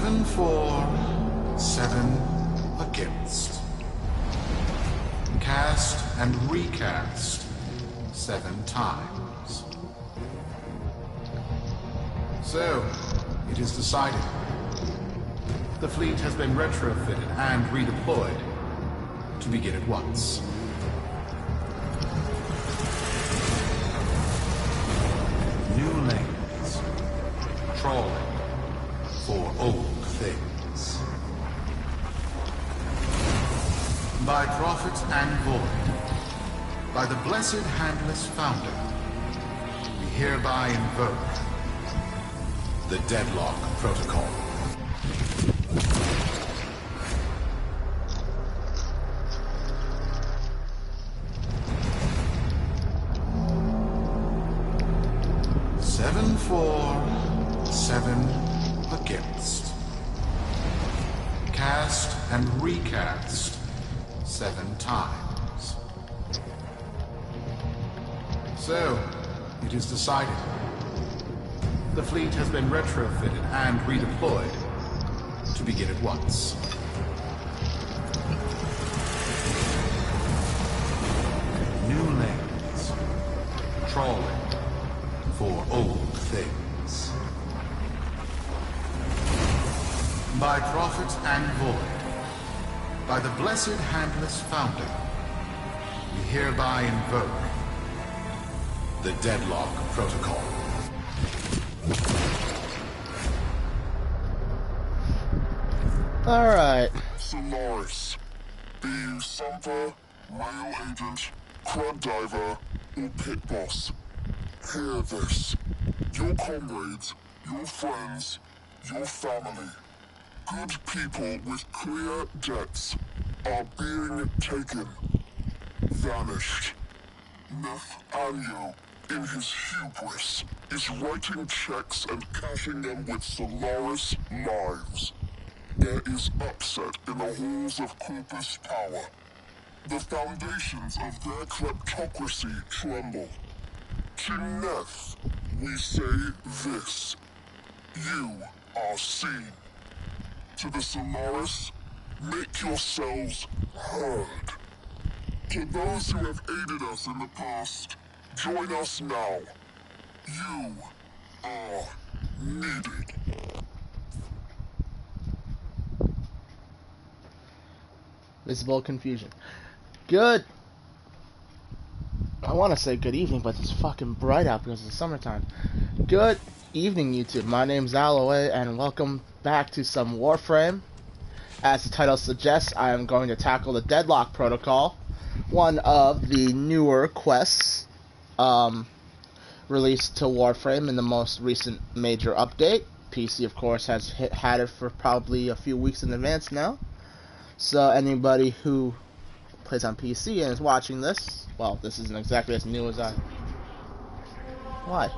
7 for, 7 against. Cast and recast 7 times. So, it is decided. The fleet has been retrofitted and redeployed to begin at once. New lanes. Trawling for old things. By prophet and void, by the blessed handless founder, we hereby invoke the Deadlock Protocol. Seven for, 7 against. Cast and recast 7 times. So, it is decided. The fleet has been retrofitted and redeployed to begin at once. New lanes. Trawling for old things. By prophet and void, by the blessed handless founder, we hereby invoke the Deadlock Protocol. Alright. Solaris. Be you Sumper, Rail Agent, Crab Diver, or Pit Boss. Hear this. Your comrades, your friends, your family, good people with clear debts are being taken. Vanished. Nathaniel, in his hubris, is writing checks and cashing them with Solaris lives. There is upset in the halls of Corpus Power. The foundations of their kleptocracy tremble. To Neth, we say this. You are seen. To the Solaris, make yourselves heard. To those who have aided us in the past, join us now. You are needed. Visible confusion. Good. I want to say good evening, but it's fucking bright out because it's summertime. Good evening, YouTube. My name's Alloway, and welcome back to some Warframe. As the title suggests, I am going to tackle the Deadlock Protocol, one of the newer quests released to Warframe in the most recent major update. PC, of course, has had it for probably a few weeks in advance now. So anybody who plays on PC and is watching this, well, this isn't exactly as new as I... Why?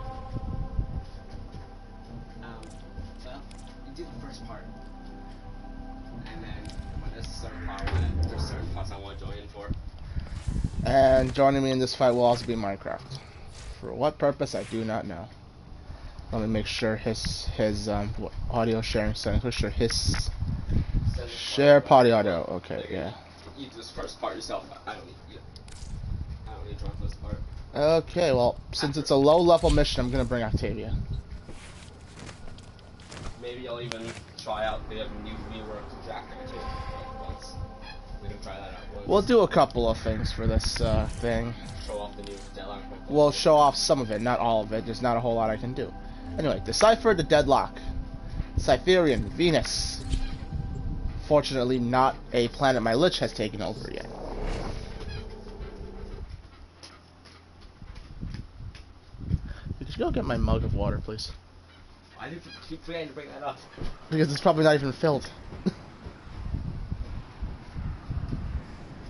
Well, you do the first part. And then when there's a certain part, there's certain parts I want to join in for. And joining me in this fight will also be Minecraft. For what purpose, I do not know. Let me make sure his audio sharing settings. Make sure his... Share party audio. Okay, yeah. You do this first part yourself. I don't need to join this part. Okay, well, since it's a low-level mission, I'm gonna bring Octavia. Maybe I'll even try out the new rework Jack too. Once we can try that out. Once. We'll do a couple of things for this thing. Show off the new Deadlock. We'll show off some of it, not all of it. There's not a whole lot I can do. Anyway, decipher the Deadlock. Cytherian, Venus. Fortunately, not a planet my Lich has taken over yet. Could you go get my mug of water, please? Why do you keep forgetting to bring that up? Because it's probably not even filled.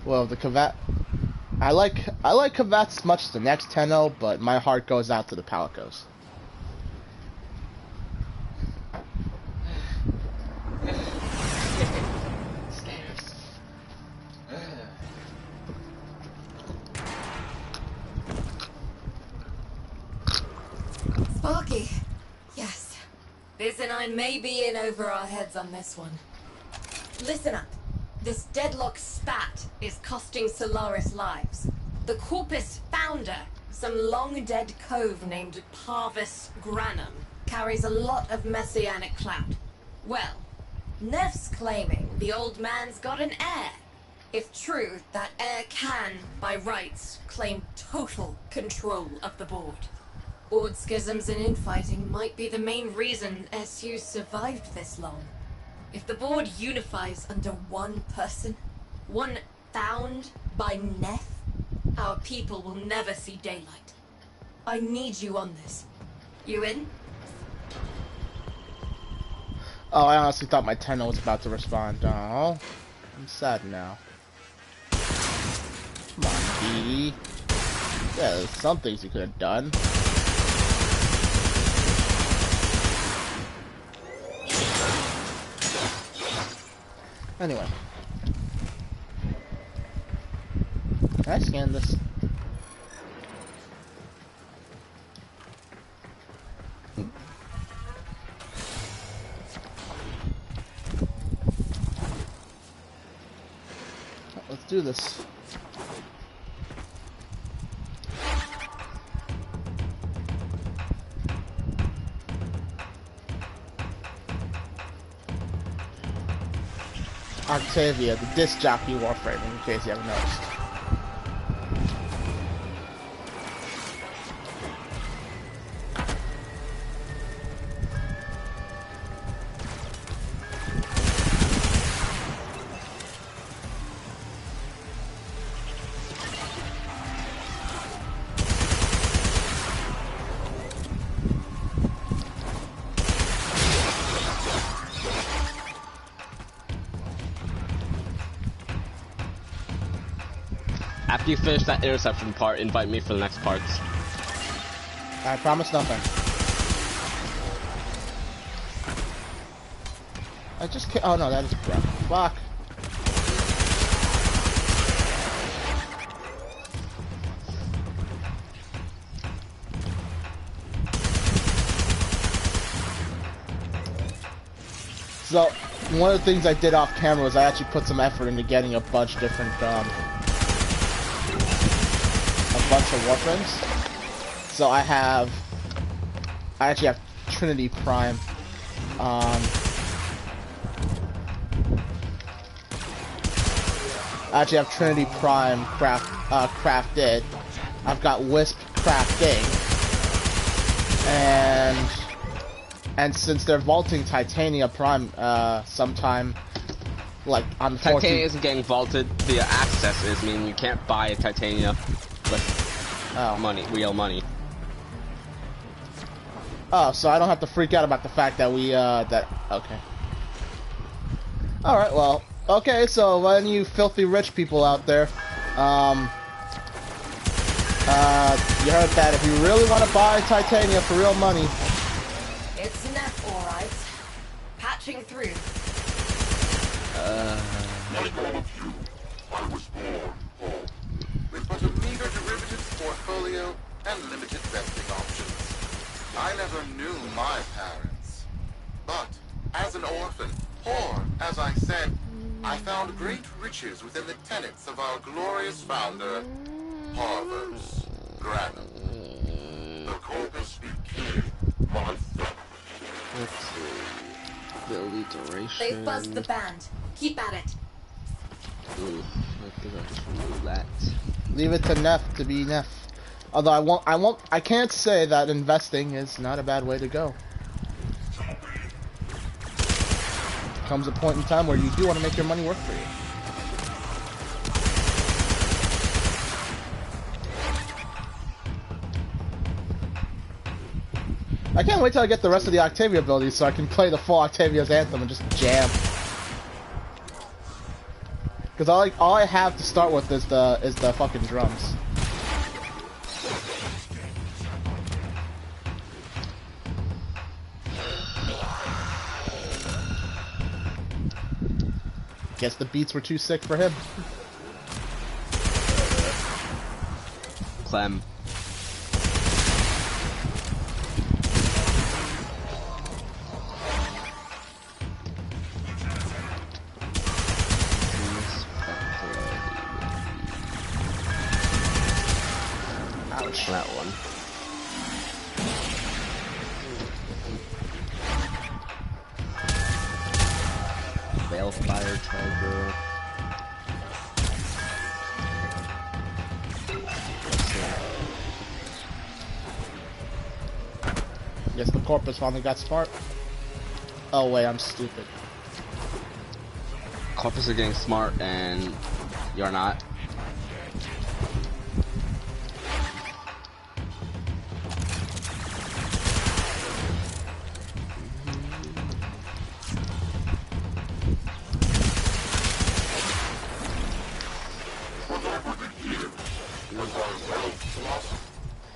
Well, the Kavat... I like Kavats much as the next Tenno, but my heart goes out to the Palicos. Sparky. Yes. Biz and I may be in over our heads on this one. Listen up. This Deadlock spat is costing Solaris lives. The Corpus founder, some long-dead cove named Parvis Granum, carries a lot of messianic clout. Well, Neff's claiming the old man's got an heir. If true, that heir can, by rights, claim total control of the board. Board schisms and infighting might be the main reason SU survived this long. If the board unifies under one person, one found by Neff, our people will never see daylight. I need you on this. You in? Oh, I honestly thought my Tenno was about to respond. Oh, I'm sad now. Come on, Petey. Yeah, there's some things you could have done. Anyway. Can I scan this? Let's do this. Octavia, the disc jockey Warframe, in case you haven't noticed. After you finish that interception part, invite me for the next parts. I promise nothing. I just can't. Oh no, that is crap. Fuck. So, one of the things I did off camera was I actually put some effort into getting a bunch of different, bunch of Warframes. So I actually have Trinity Prime. I actually have Trinity Prime crafted. I've got Wisp crafting, and since they're vaulting Titania Prime sometime, like on the 14th. Titania isn't getting vaulted. The access is, meaning you can't buy a Titania with money, real money. Oh, so I don't have to freak out about the fact that we, okay. Alright, well, okay, so when you filthy rich people out there, you heard that if you really want to buy Titania for real money. It's Neff, alright. Patching through. Like all of you, I was born poor, with but a meager derivatives portfolio and limited vesting options. I never knew my parents. But, as an orphan, poor, as I said, I found great riches within the tenets of our glorious founder, Parvis Granum. The corpus became my family. Let's see. Ability duration. They've buzzed the band. Keep at it. Ooh, I think I'll just remove that. Leave it to Neff to be Neff. Although I can't say that investing is not a bad way to go. Comes a point in time where you do want to make your money work for you. I can't wait till I get the rest of the Octavia abilities so I can play the full Octavia's Anthem and just jam. Because all I have to start with is the fucking drums. Guess the beats were too sick for him. Clem. Ouch. That one. Balefire Charger. Yes, the corpus finally got smart. Oh wait, I'm stupid. Corpus are getting smart and you're not.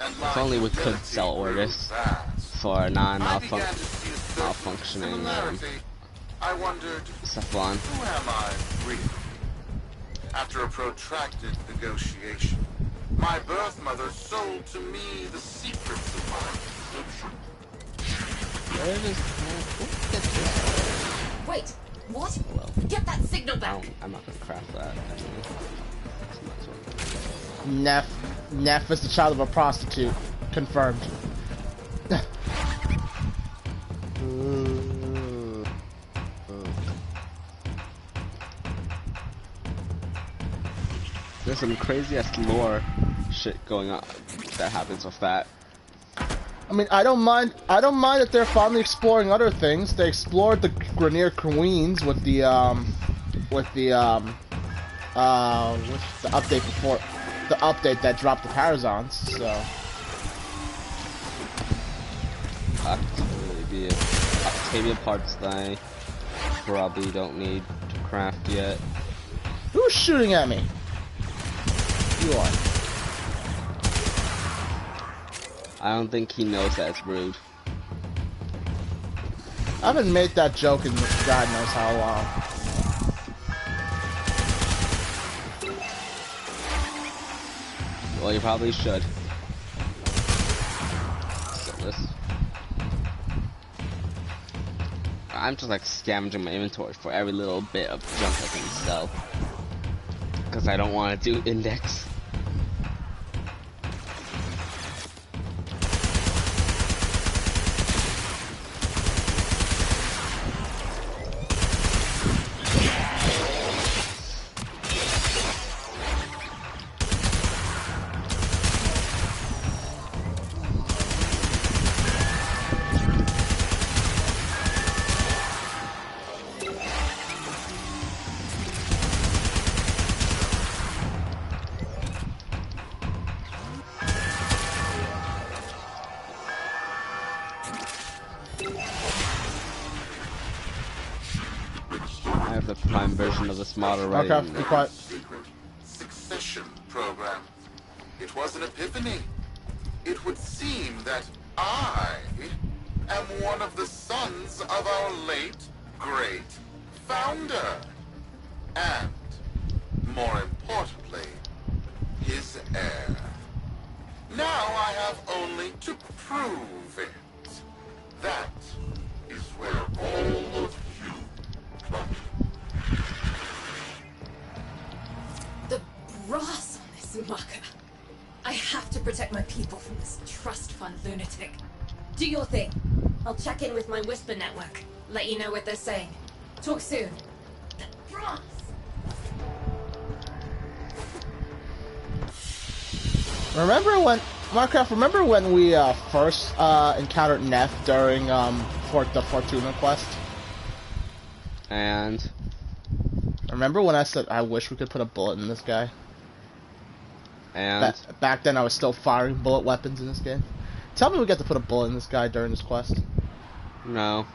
If only we could sell orders for non-malfunctioning I wondered, Cephalon. who am I really? After a protracted negotiation, my birth mother sold to me the secrets of my conscription. Wait, what? Well, Get that signal back. I'm not gonna craft that. Neff is the child of a prostitute. Confirmed. There's some crazy ass lore shit going on that happens with that. I mean, I don't mind that they're finally exploring other things. They explored the Grenier Queens with the update before, the update that dropped the Parazons, so. Octavian parts that I probably don't need to craft yet. Who's shooting at me? You are. I don't think he knows that it's rude. I haven't made that joke in God knows how long. Well, you probably should. So this. I'm just like scavenging my inventory for every little bit of junk I can sell. Because I don't want to do index. Of this mod already. Okay, be quiet. Secret succession program. It was an epiphany. It would seem that I am one of the sons of our late, great founder. And, more importantly, his heir. Now I have only to prove it. That is where all of you come. The brass on this mucker. I have to protect my people from this trust fund lunatic. Do your thing. I'll check in with my Whisper network. Let you know what they're saying. Talk soon. The brass. Remember when Minecraft? Remember when we first encountered Neff during the Fortuna quest? And remember when I said I wish we could put a bullet in this guy? And back then I was still firing bullet weapons in this game. Tell me we get to put a bullet in this guy during this quest. no.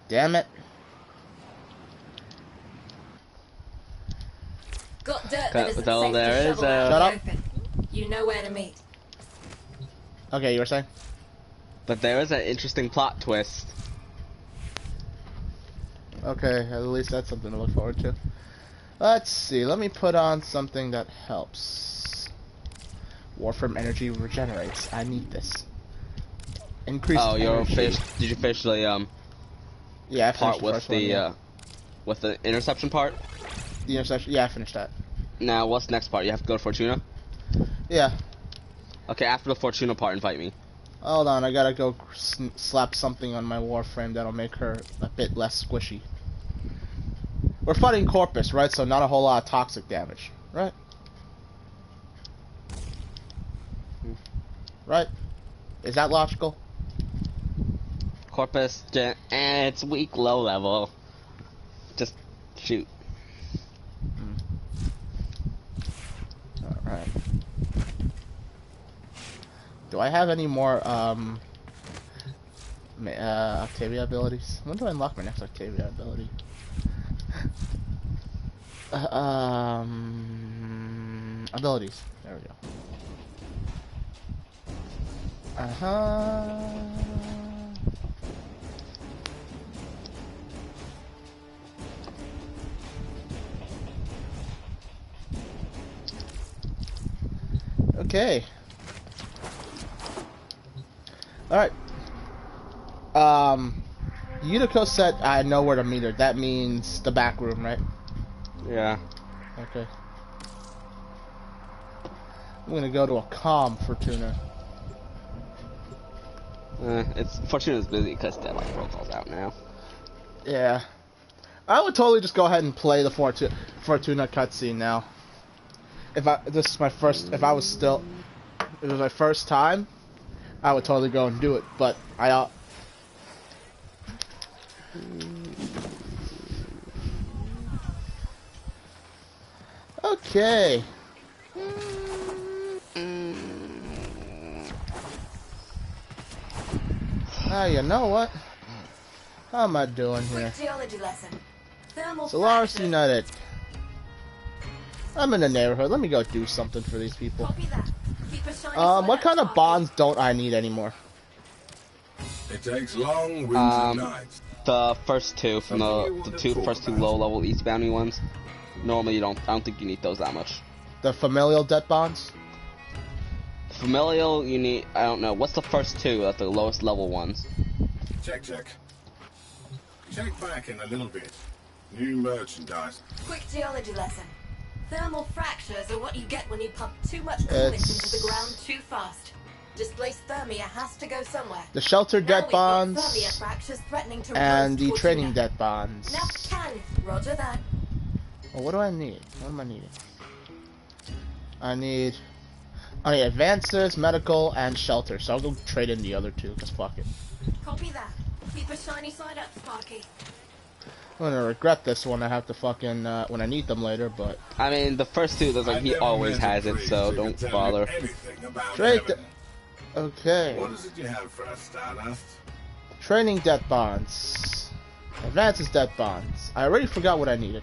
Damn it. Got dirt that isn't Well, safe there to is shovel a- out in Shut the up. open. You know where to meet. Okay, you were saying? But there is an interesting plot twist. Okay, at least that's something to look forward to. Let's see, let me put on something that helps. Warframe energy regenerates. I need this. Increased Oh, you're energy. fish. Did you finish the Yeah, I part finished the with first the one, yeah. with the interception part? The intersection. Yeah, I finished that. Now, what's the next part? You have to go to Fortuna. Yeah. Okay, after the Fortuna part, invite me. Hold on, I gotta go slap something on my Warframe that'll make her a bit less squishy. We're fighting Corpus, right? So not a whole lot of toxic damage, right? Right? Is that logical? Corpus, it's weak, low level. Just shoot. Alright. Do I have any more, Octavia abilities? When do I unlock my next Octavia ability? Abilities. There we go. Okay. Alright. Yutiko said I know where to meet her. That means the back room, right? Yeah. Okay. I'm gonna go to a calm Fortuna. It's Fortuna's busy because Deadlock protocol's out now. Yeah. I would totally just go ahead and play the Fortuna cutscene now. If this is my first, if it was my first time, I would totally go and do it, but okay. You know what? How am I doing here? Solaris United. I'm in the neighborhood. Let me go do something for these people. What kind of bonds don't I need anymore? It takes long winds and nights. The first two from the first two low-level Eastboundy ones. Normally, I don't think you need those that much. The familial debt bonds. Familial, you need. I don't know. What's the first two? That's the lowest level ones. Check. Check back in a little bit. New merchandise. Quick geology lesson. Thermal fractures are what you get when you pump too much coolant into the ground too fast. Displaced thermia has to go somewhere. The shelter debt bonds to and the training debt bonds. Now can. Roger that. Well, what do I need? What am I needing? I need advances, medical, and shelter. So I'll go trade in the other two, because fuck it. Copy that. Keep a shiny side up, Sparky. I'm gonna regret this when I have to fucking, when I need them later, but... I mean, the first two, there's like, he always has it, so don't bother. Trade okay. What is it you have for us, Stardust? Training debt bonds. Advances debt bonds. I already forgot what I needed.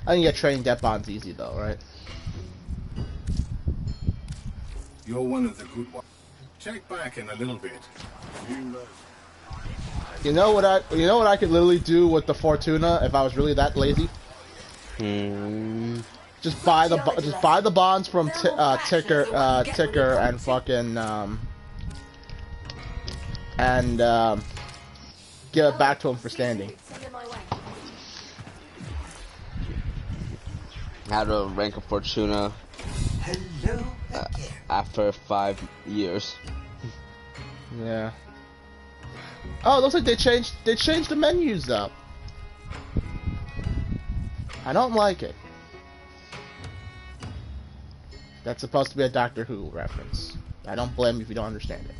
I can get training debt bonds easy though, right? You're one of the good ones. Check back in a little bit. You know what I could literally do with the Fortuna if I was really that lazy? Just buy the bonds from Ticker and fucking give it back to him for standing. How to rank a Fortuna after 5 years. Yeah. Oh, it looks like they changed the menus up. I don't like it. That's supposed to be a Doctor Who reference. I don't blame you if you don't understand it.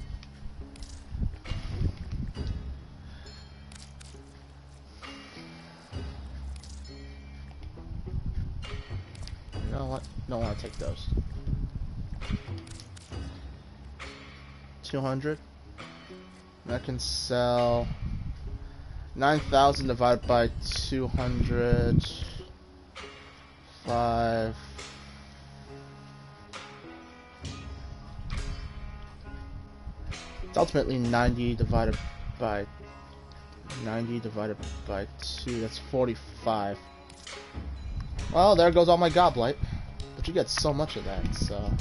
You know what? Don't want to take those. 200. I can sell 9,000 divided by 200. 5. It's ultimately 90 divided by 2. That's 45. Well, there goes all my Goblight. But you get so much of that, so...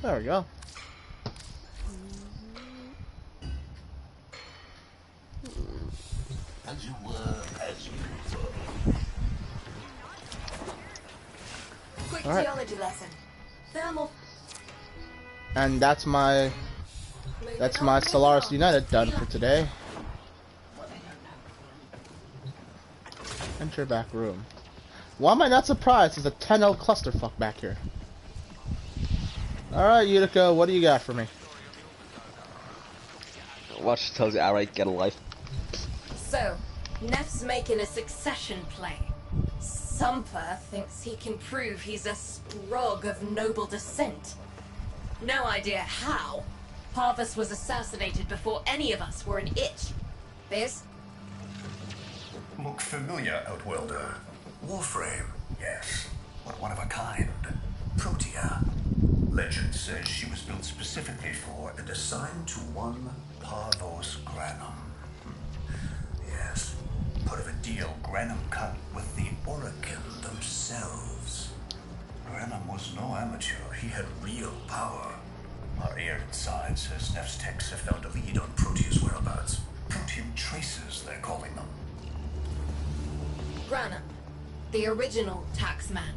There we go. As you were, as you were. Quick Alright. geology lesson. Thermal. And that's my Solaris United done for today. Enter back room. Why am I not surprised? There's a 10-0 clusterfuck back here. Alright, Utica, what do you got for me? Watch tells you outright, get a life. So, Neff's making a succession play. Sumper thinks he can prove he's a sprog of noble descent. No idea how. Parvus was assassinated before any of us were an itch. Biz? Look familiar, Outwelder. Warframe, yes, but one of a kind. Protea. Legend says she was built specifically for and assigned to one Parvos Granum. Yes, part of a deal Granum cut with the Orokin themselves. Granum was no amateur. He had real power. Our air inside says Neff's techs have found a lead on Protea's whereabouts. Protean traces, they're calling them. Granum, the original taxman.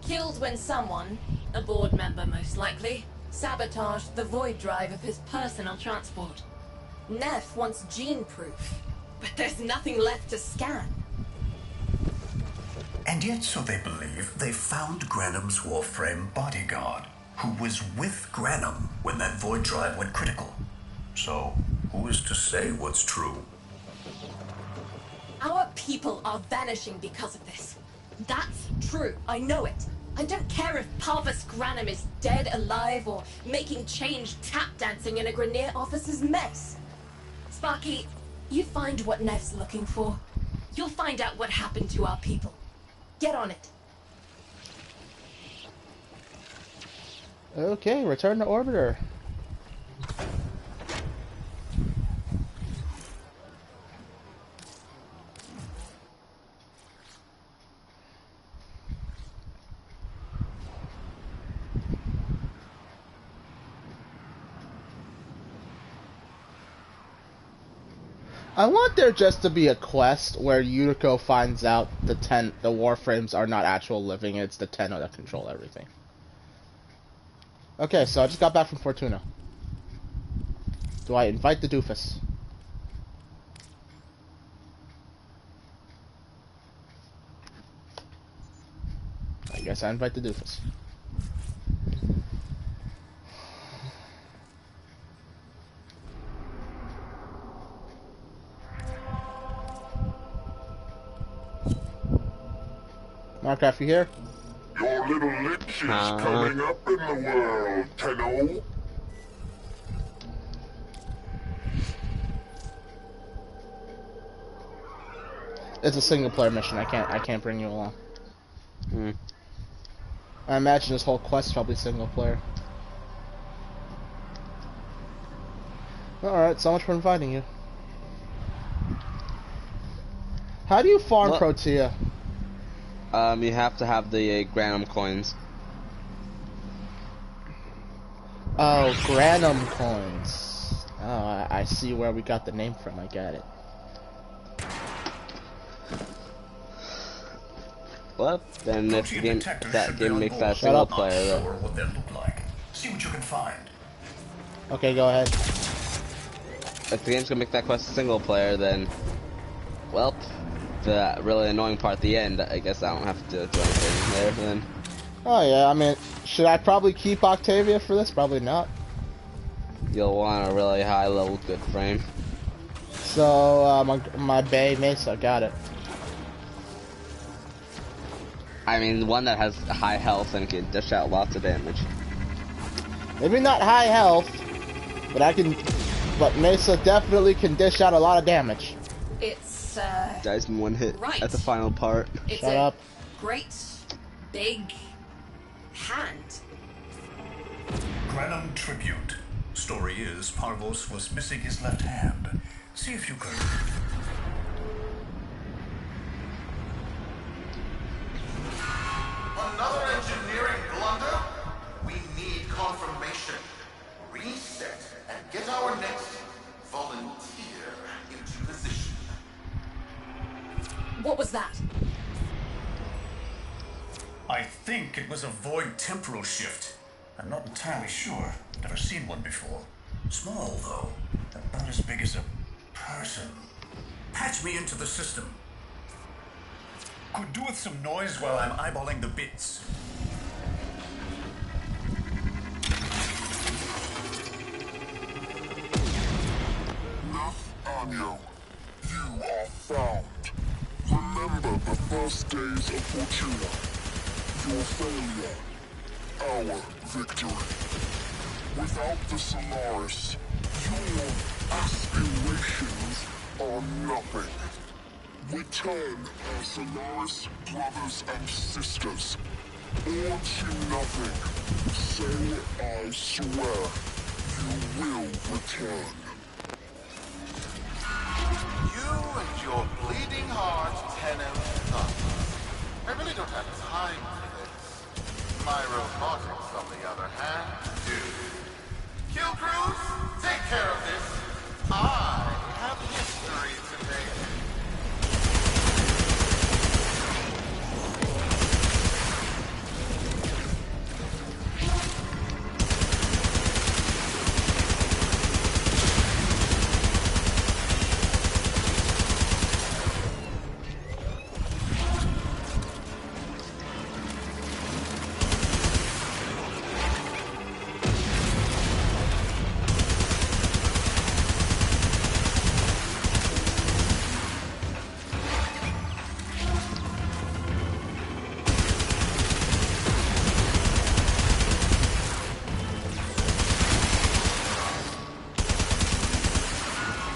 Killed when someone, a board member most likely, sabotaged the void drive of his personal transport. Neff wants gene proof, but there's nothing left to scan. And yet, so they believe, they found Granum's Warframe bodyguard, who was with Granum when that void drive went critical. So, who is to say what's true? Our people are vanishing because of this. That's true, I know it. I don't care if Parvus Granum is dead, alive, or making change tap dancing in a Grenier officer's mess. Sparky, you find what Neff's looking for. You'll find out what happened to our people. Get on it. Okay, return to orbiter. I want there just to be a quest where Yuriko finds out the Warframes are not actual living, it's the Tenno that control everything. Okay, so I just got back from Fortuna. Do I invite the doofus? I guess I invite the doofus. Minecraft, you here? Your little lich is coming up in the world, Tenno. It's a single player mission. I can't bring you along. Hmm. I imagine this whole quest is probably single player. Alright, so much for inviting you. How do you farm What? Protea? You have to have the Granum coins. Oh, Granum coins. Oh, I see where we got the name from. I got it. Well, then if the game, that game makes that Shut single up. player, Not then sure what they look like. See what you can find. Okay, go ahead. if the game's gonna make that quest a single player, then, well, the really annoying part at the end, I guess I don't have to do anything there then. Oh yeah, I mean, should I probably keep Octavia for this? Probably not. You'll want a really high level good frame. So, my Bay Mesa, got it. I mean, one that has high health and can dish out lots of damage. Maybe not high health, but Mesa definitely can dish out a lot of damage. It's, Dies in one hit Right. at the final part. it's Shut a up. great, big hand. Granum Tribute. Story is, Parvos was missing his left hand. See if you can... Another engineering blunder? We need confirmation. Reset and get our next volunteer into position. was that? I think it was a void temporal shift. I'm not entirely sure. Never seen one before. Small, though. About as big as a person. Patch me into the system. Could do with some noise while I'm eyeballing the bits. Nathaniel, you are found. Remember the first days of Fortuna. Your failure, our victory. Without the Solaris, your aspirations are nothing. Return our Solaris brothers and sisters, or to nothing. So I swear, you will return. You and your bleeding heart, Tenno. I really don't have time for this. My robotics, on the other hand, do. Kill crews, take care of this. I have history to make.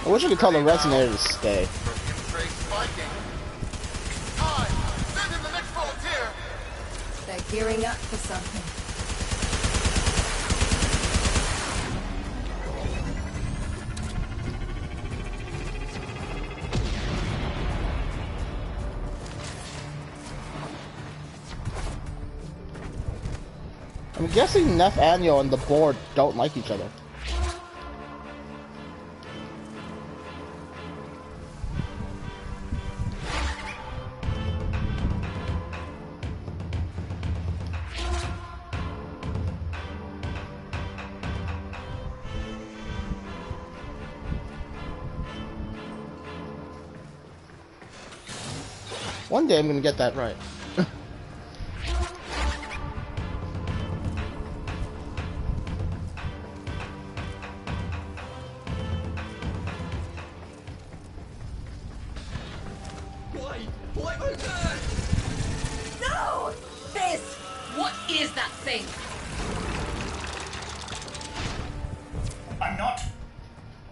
I wish I could tell the resonator to stay. Send in the next volunteer. They're gearing up for something. I'm guessing Nathaniel and the board don't like each other. One day I'm gonna get that right. Why my God? No! This! What is that thing? I'm not.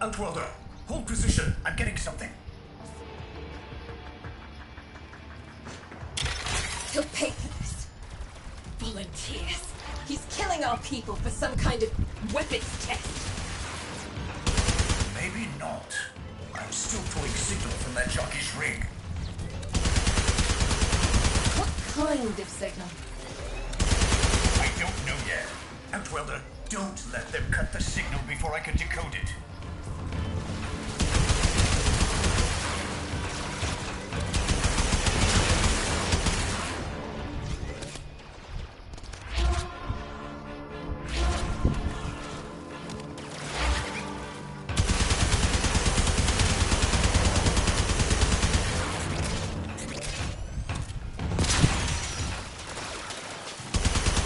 Outworlder, hold position. I'm getting something. He'll pay for this. Volunteers. He's killing our people for some kind of weapons test. Maybe not. I'm still pulling signal from that jockey's rig. What kind of signal? I don't know yet. Outworlder, don't let them cut the signal before I can decode it.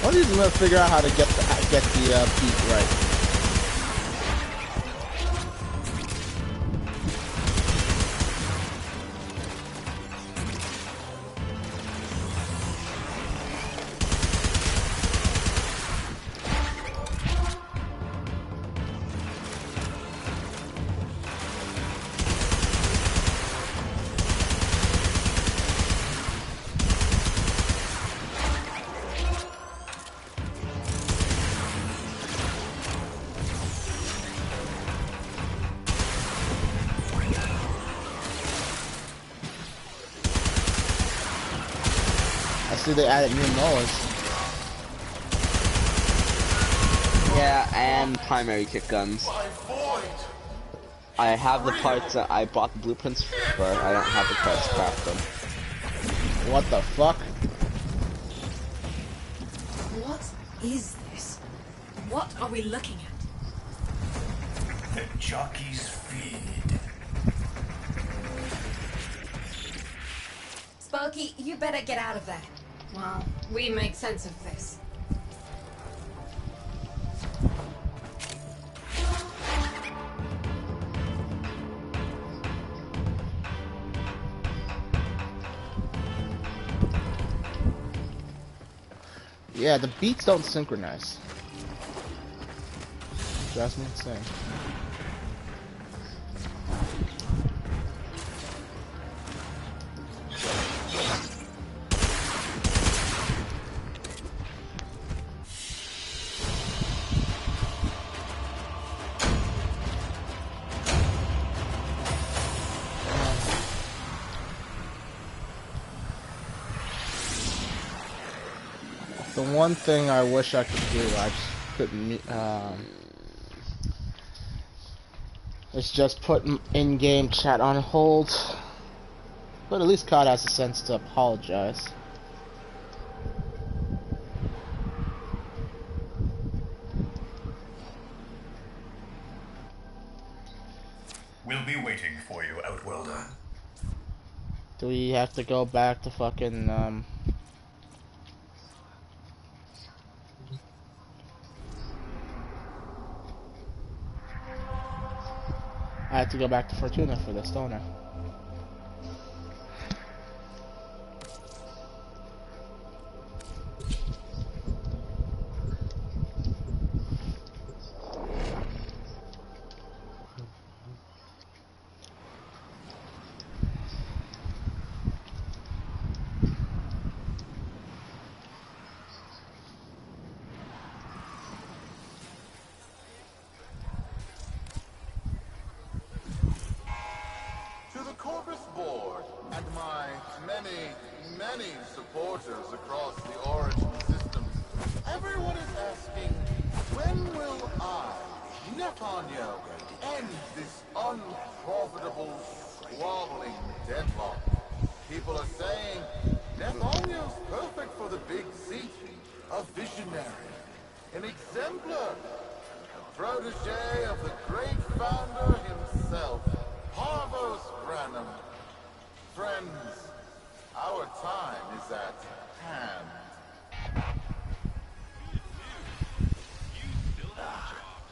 One of these I'm gonna figure out how to get the beat right. I see they added new molars. Yeah, and primary kick guns. I have the parts. I bought the blueprints, but I don't have the parts to craft them. What the fuck? What is this? What are we looking at? The jockey's feed. Sparky, you better get out of there. Well, we make sense of this. Yeah, the beats don't synchronize. Drives me insane. The one thing I wish I could do, I just couldn't, is just put in-game chat on hold. But at least COD has a sense to apologize. We'll be waiting for you, Outworlder. Do we have to go back to fucking, I have to go back to Fortuna for this, don't I? To the Corvus Board and my many, many supporters across the Origin systems, everyone is asking, when will I, Nefanyo, end this unprofitable, squabbling deadlock? People are saying, Nefanyo's perfect for the big seat, a visionary, an exemplar, protege of the great founder himself, Harvos Branham. Friends, our time is at hand.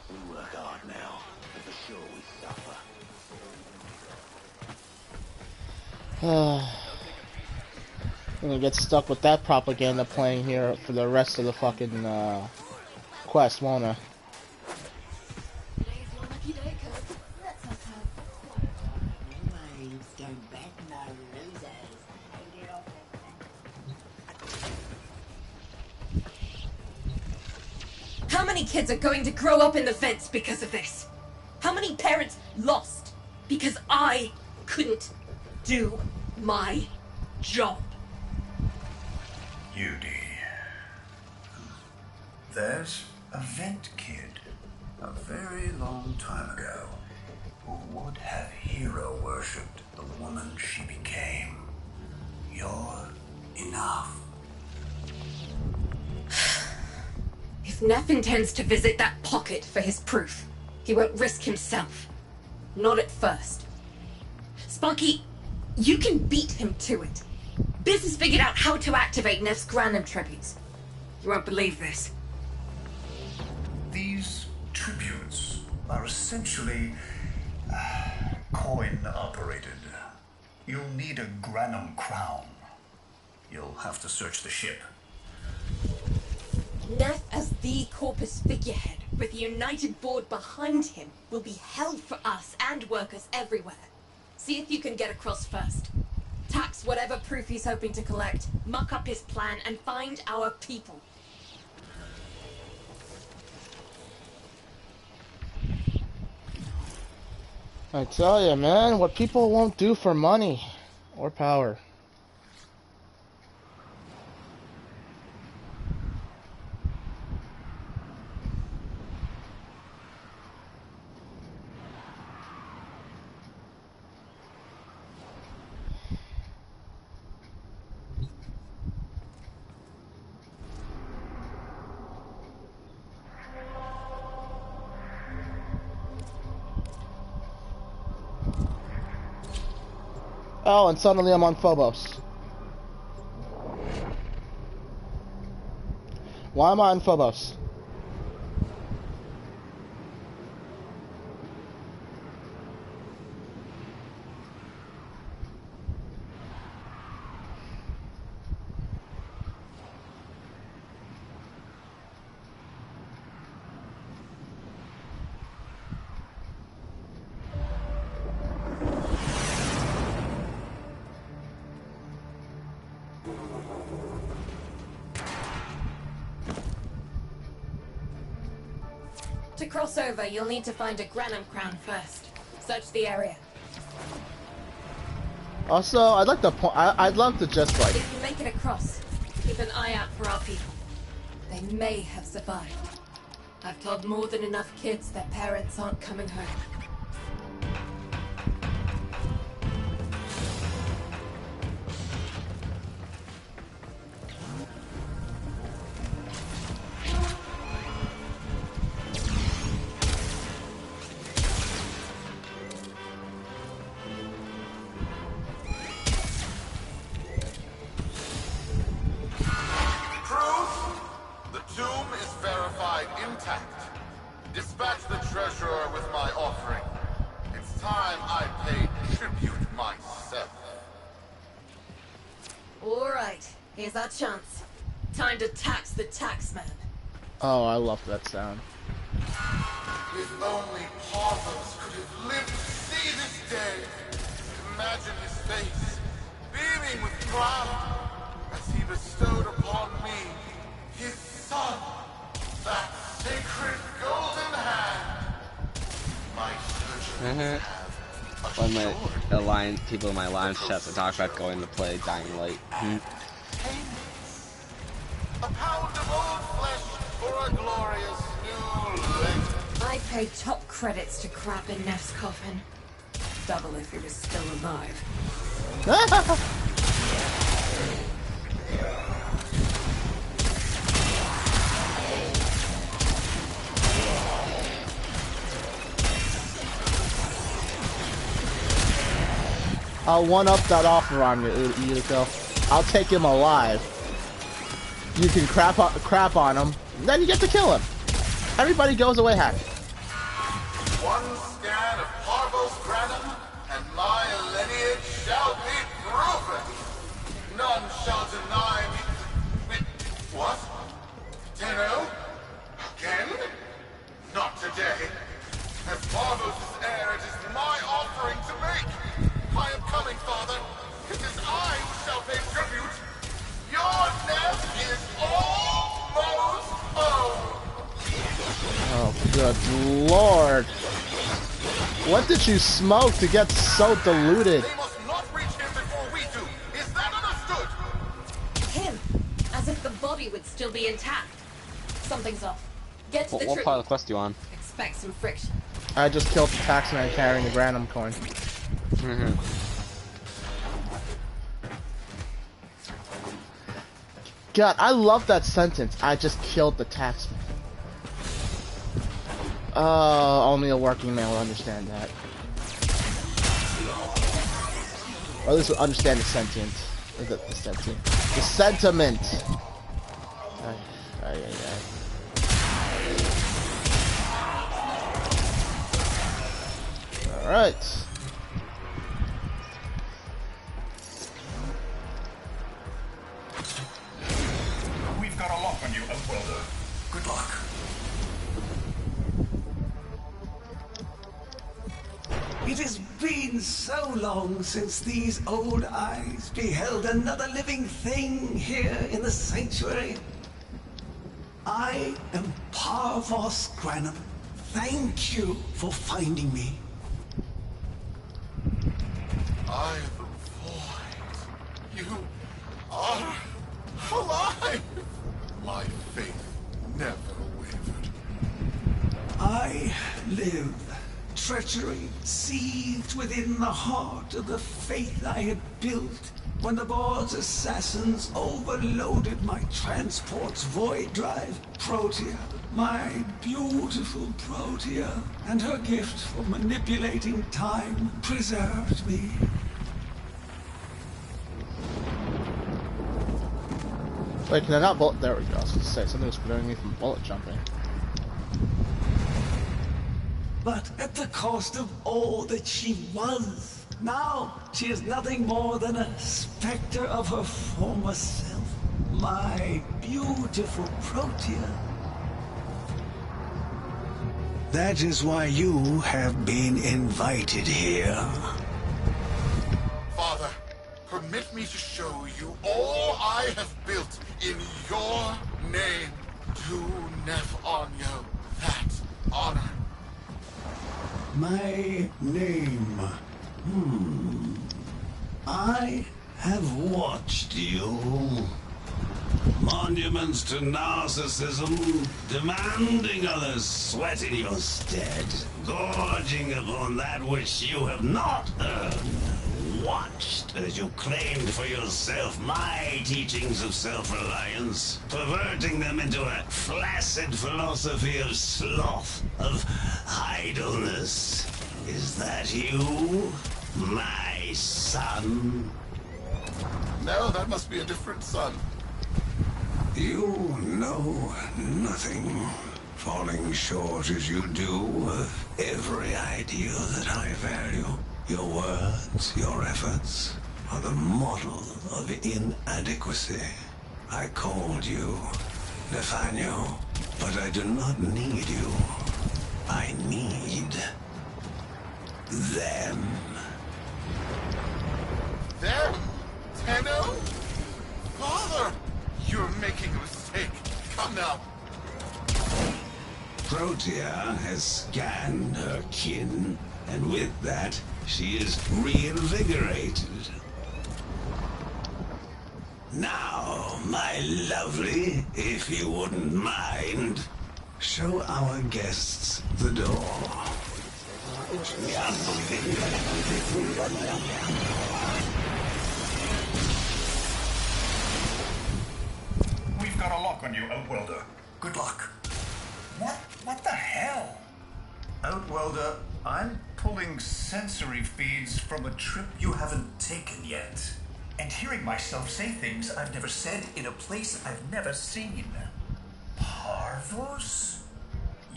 We work hard now, but for sure we suffer. I'm gonna get stuck with that propaganda playing here for the rest of the fucking quest, won't I? How many kids are going to grow up in the vents because of this? How many parents lost because I couldn't do my job? UD. There's a vent kid, a very long time ago, who would have hero worshipped the woman she became. You're enough. If Neff intends to visit that pocket for his proof, he won't risk himself. Not at first. Sparky, you can beat him to it. Biz has figured out how to activate Neff's Granum tributes. You won't believe this. These tributes are essentially coin-operated. You'll need a Granum crown. You'll have to search the ship. Neff as the Corpus figurehead, with the united board behind him, will be hell for us and workers everywhere. See if you can get across first. Tax whatever proof he's hoping to collect, muck up his plan, and find our people. I tell you, man, what people won't do for money or power. Oh, and suddenly I'm on Phobos. Why am I on Phobos? To cross over, you'll need to find a Granum crown first. Search the area. Also, I'd like to point. I'd love to just like. If you make it across, keep an eye out for our people. They may have survived. I've told more than enough kids their parents aren't coming home. Dispatch the treasurer with my offering. It's time I paid tribute myself. Alright, here's our chance. Time to tax the taxman. Oh, I love that sound. If only Parvos could have lived to see this day. Imagine his face, beaming with pride, as he bestowed upon me his son, that sacred golden hand. My surgeons have When my people in my alliance chat to talk about going to play Dying Light. a pound of old flesh for a glorious new length. I paid top credits to crap in Neff's coffin. Double if he was still alive. I'll one-up that offer on you, Yuko. I'll take him alive. You can crap on him, then you get to kill him. Everybody goes away happy. One scan of Parvos Granum, and my lineage shall be proven. None shall deny me. What? Tenno? Again? Not today. As Parvos' heir, it is my offering to make. I am coming, Father. It is I who shall pay tribute. Your nest is almost home. Oh, good lord. What did you smoke to get so diluted? They must not reach him before we do. Is that understood? Him! As if the body would still be intact. Something's off. Get to the What tree. part of the quest you on? Expect some friction. I just killed the taxman carrying the Granum coin. God, I love that sentence. I just killed the taxman. Only a working man will understand that. Or at least will understand the sentiment. The sentiment. Alright. We've got a lock on you, Outworlder. Good luck. It has been so long since these old eyes beheld another living thing here in the sanctuary. I am Parvos Granum. Thank you for finding me. I am the void. You are alive. My faith never wavered. I live. Treachery seethed within the heart of the faith I had built when the board's assassins overloaded my transport's void drive. Protea, my beautiful Protea, and her gift for manipulating time preserved me. Wait, can I not bullet? There we go. I was gonna say, something was preventing me from bullet jumping. But at the cost of all that she was. Now, she is nothing more than a specter of her former self. My beautiful Protea. That is why you have been invited here. Father, permit me to show you all I have built in your name. To Nef Onyo that honor. My name. I have watched you. Monuments to narcissism, demanding others sweat in your stead, gorging upon that which you have not earned. Watched as you claimed for yourself my teachings of self-reliance, perverting them into a flaccid philosophy of sloth, of idleness. Is that you, my son? No, that must be a different son. You know nothing, falling short as you do of every ideal that I value. Your words, your efforts, are the model of inadequacy. I called you Nathaniel, but I do not need you. I need them. Them? Tenno? Father! You're making a mistake. Come now. Protea has scanned her kin, and with that, she is reinvigorated. Now, my lovely, if you wouldn't mind, show our guests the door. We've got a lock on you, Outwelder. Good luck. What the hell? Outwelder, I'm pulling sensory feeds from a trip you haven't taken yet. And hearing myself say things I've never said in a place I've never seen. Parvos?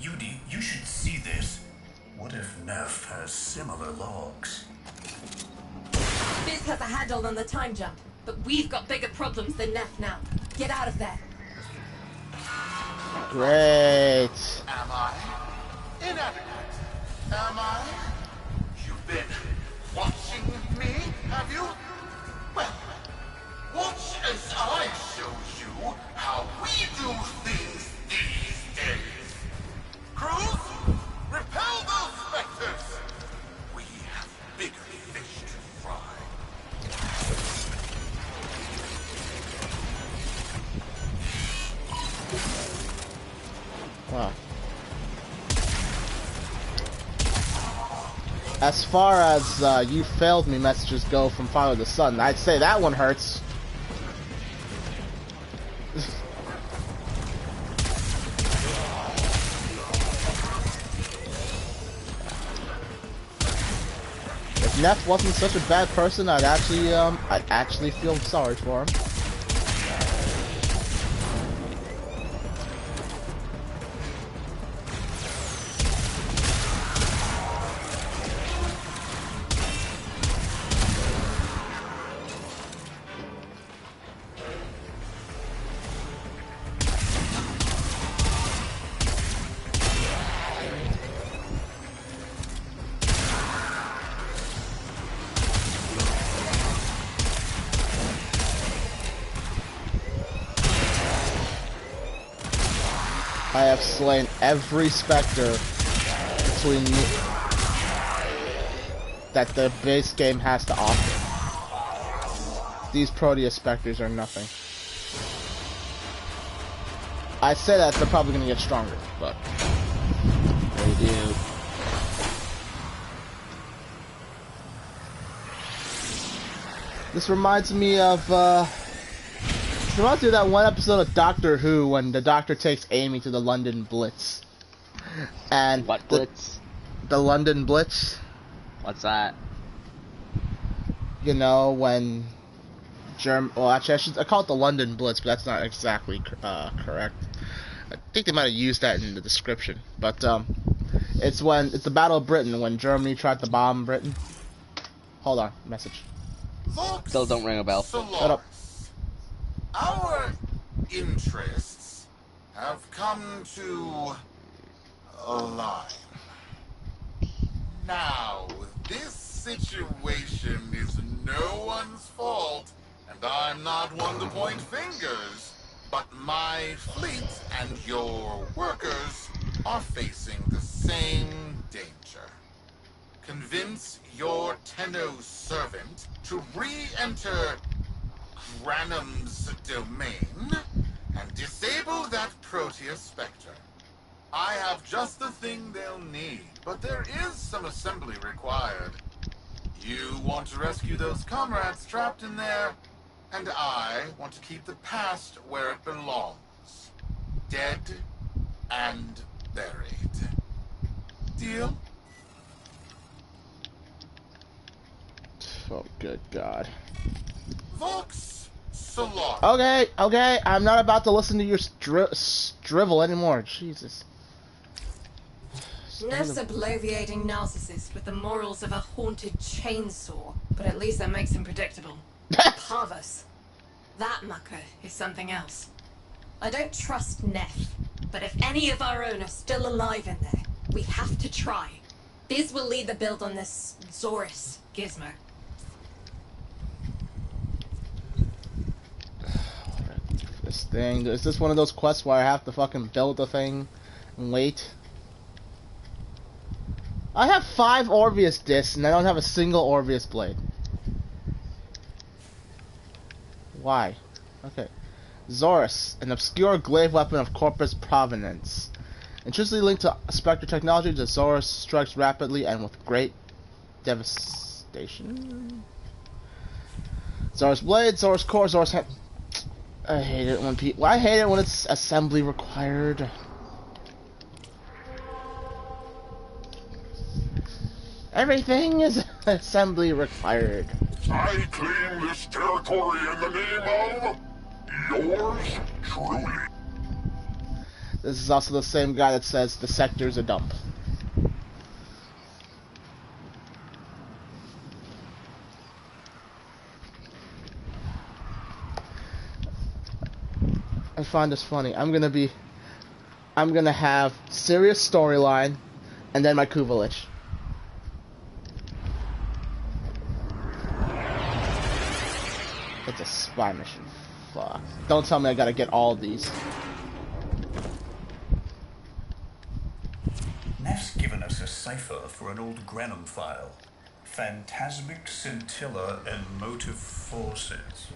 Yudi, you should see this. What if Nerf has similar logs? Biz has a handle on the time jump, but we've got bigger problems than Neff now. Get out of there. Great. Am I inadequate? Am I? You've been watching me, have you? Well, watch as I show you how we do things these days. Crews, repel those specters. We have bigger fish to fry. Wow. As far as you failed me messages go from Follow the Sun, I'd say that one hurts. If Neff wasn't such a bad person, I'd actually feel sorry for him. I have slain every specter between me that the base game has to offer. These Protea specters are nothing. I say that they're probably gonna get stronger, but they do. This reminds me of that one episode of Doctor Who when the Doctor takes Amy to the London Blitz. And What Blitz? The London Blitz. What's that? You know, when Well, actually, I call it the London Blitz, but that's not exactly correct. I think they might have used that in the description, but it's the Battle of Britain when Germany tried to bomb Britain. Hold on, message. Still don't ring a bell. Shut up. Our interests have come to align. Now, this situation is no one's fault, and I'm not one to point fingers, but my fleet and your workers are facing the same danger. Convince your Tenno servant to re-enter Granum's domain and disable that Proteus Spectre. I have just the thing they'll need, but there is some assembly required. You want to rescue those comrades trapped in there, and I want to keep the past where it belongs. Dead and buried. Deal? Oh, good God. Vox Solar. Okay, I'm not about to listen to your drivel anymore. Jesus. No subloviating narcissist with the morals of a haunted chainsaw, but at least that makes him predictable. Parvus. That mucker is something else. I don't trust Neff, but if any of our own are still alive in there, we have to try. Biz will lead the build on this Zorus gizmo. This thing, is this one of those quests where I have to fucking build the thing and wait? I have 5 Orvius discs and I don't have a single Orvius blade. Why? Okay. Zorus, an obscure glaive weapon of Corpus provenance. Intrinsically linked to Spectre technology, the Zorus strikes rapidly and with great devastation. Zorus blade, Zorus core, Zorus hand. I hate it when it's assembly required. Everything is assembly required. I claim this territory in the name of yours truly. This is also the same guy that says the sector's a dump. I find this funny. I'm gonna have serious storyline, and then my Kuvalich. It's a spy mission. Fuck. Don't tell me I gotta get all of these. Neff's given us a cipher for an old Granum file. Phantasmic scintilla and motive forces.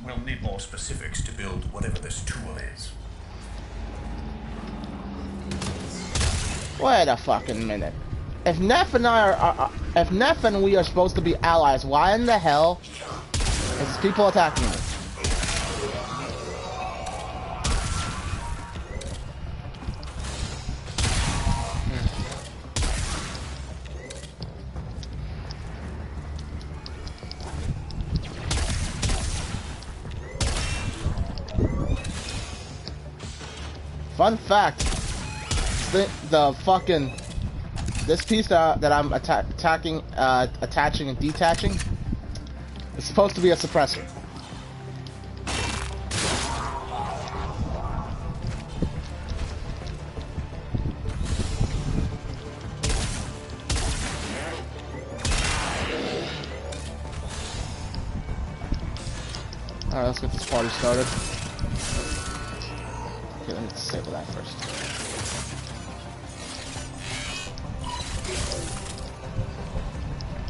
We'll need more specifics to build whatever this tool is. Wait a fucking minute. If Neff and if Neff and we are supposed to be allies, why in the hell is people attacking me? Fun fact, this piece that I'm attaching and detaching is supposed to be a suppressor. Alright, let's get this party started. Okay, let me disable that first.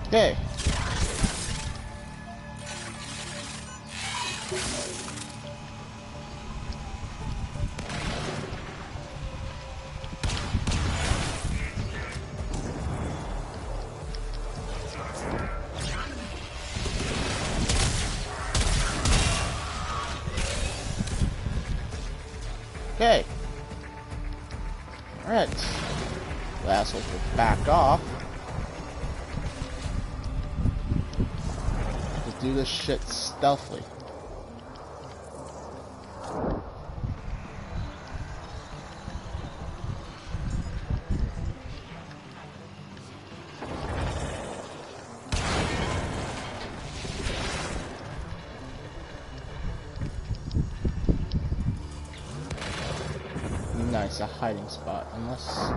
Okay. Okay. Alright. The assholes will back off. do this shit stealthily. Nice, a hiding spot, unless...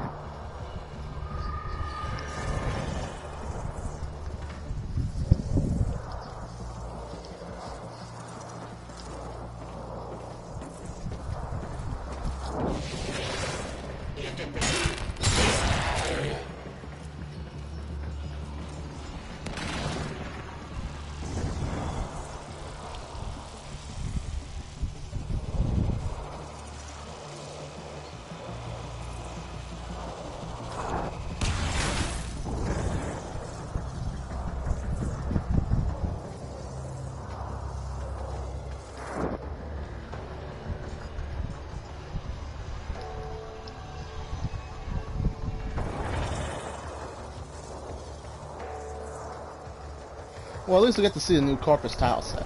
Well, at least we get to see the new Corpus tile set.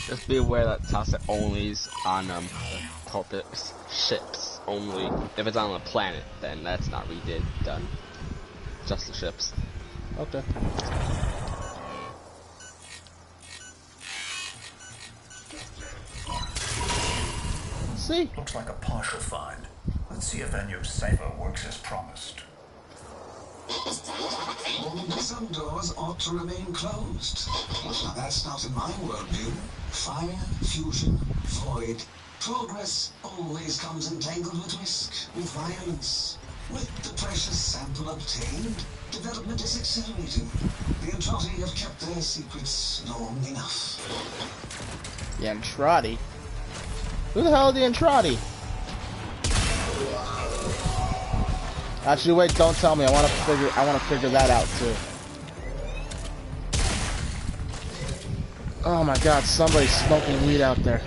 Just be aware that tile set only is on Corpus ships only. If it's on a planet, then that's not done. Just the ships. Okay. See? Looks like a partial find. Let's see if that new cipher works as promised. Some doors ought to remain closed. Now that's not in my worldview. Fire, fusion, void. Progress always comes entangled with risk, with violence. With the precious sample obtained, development is accelerating. The Entrati have kept their secrets long enough. The Entrati? Who the hell are the Entrati? Actually, wait, don't tell me. I want to figure that out too. Oh my god, somebody's smoking weed out there.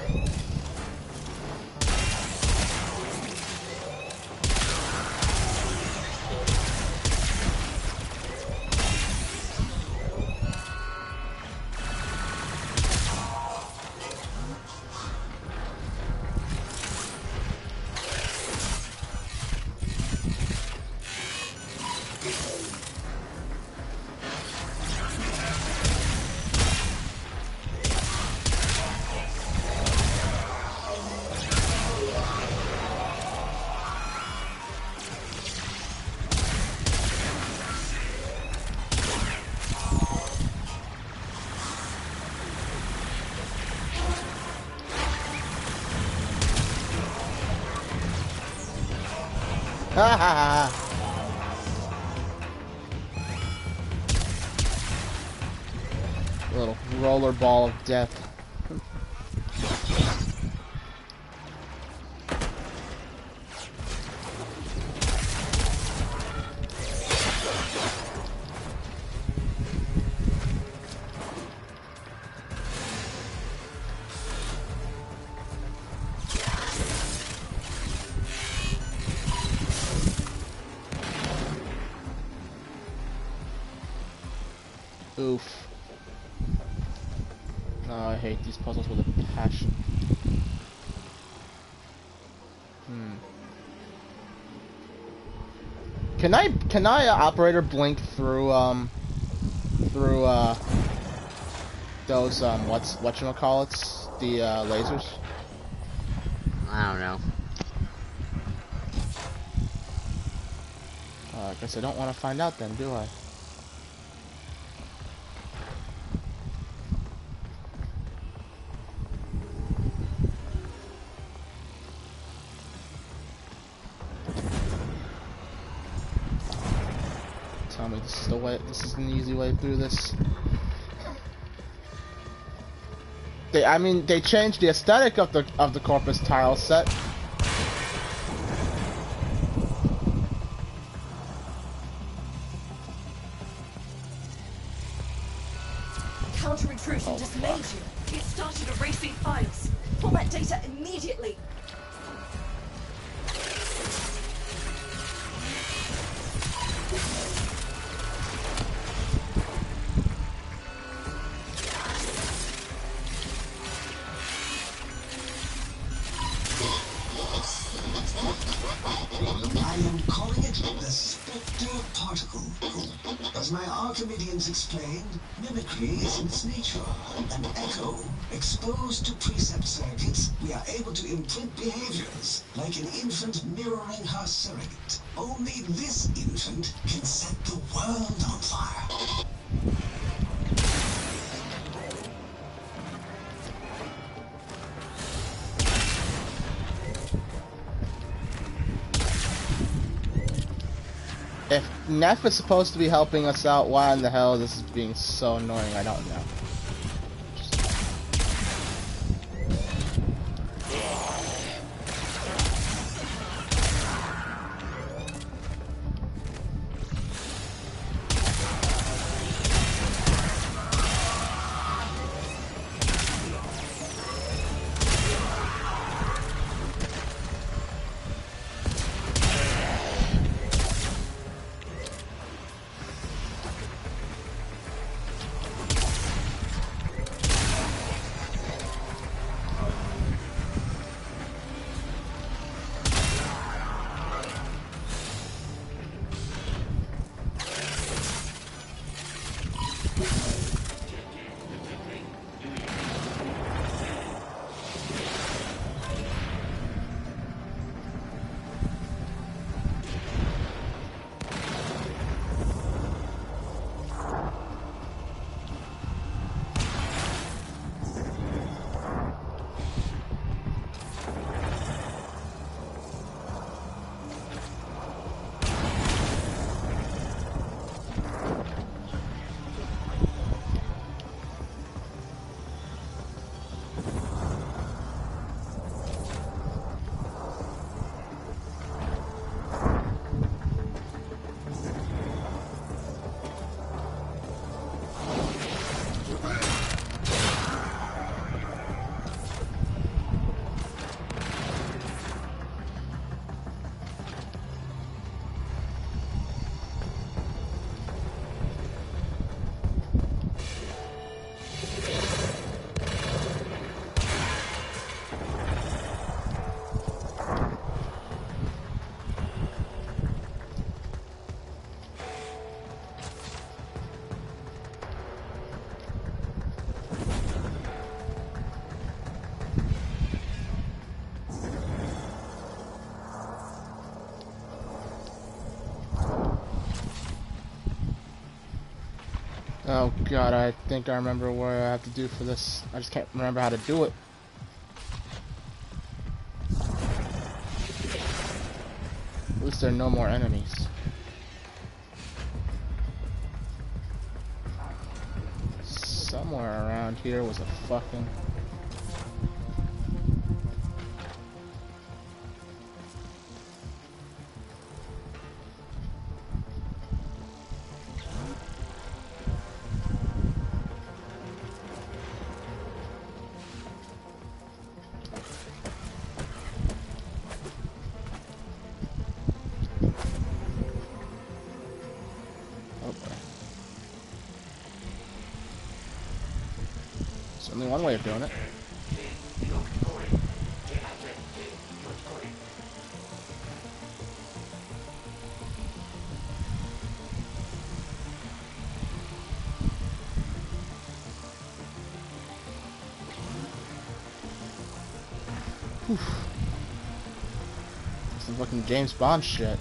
Ha ha ha! Little roller ball of death. Oof. Oh, I hate these puzzles with a passion. Can I operator blink through those whatchamacallits, the lasers? I don't know. I guess I don't want to find out then, do I? Tell me this is the way. This is an easy way through this. They changed the aesthetic of the Corpus tile set. Counter intrusion dismayed you. It started erasing files. Format data immediately. I am calling it the Spectre Particle. As my Archimedeans explained, mimicry is in its nature. An echo exposed to precept circuits, we are able to imprint behaviors, like an infant mirroring her surrogate. Only this infant can set the world on fire. If Neff is supposed to be helping us out, why in the hell this is being so annoying, I don't know. Oh god, I think I remember what I have to do for this. I just can't remember how to do it. At least there are no more enemies. Somewhere around here was a fucking... Only one way of doing it. Whew. Some fucking James Bond shit.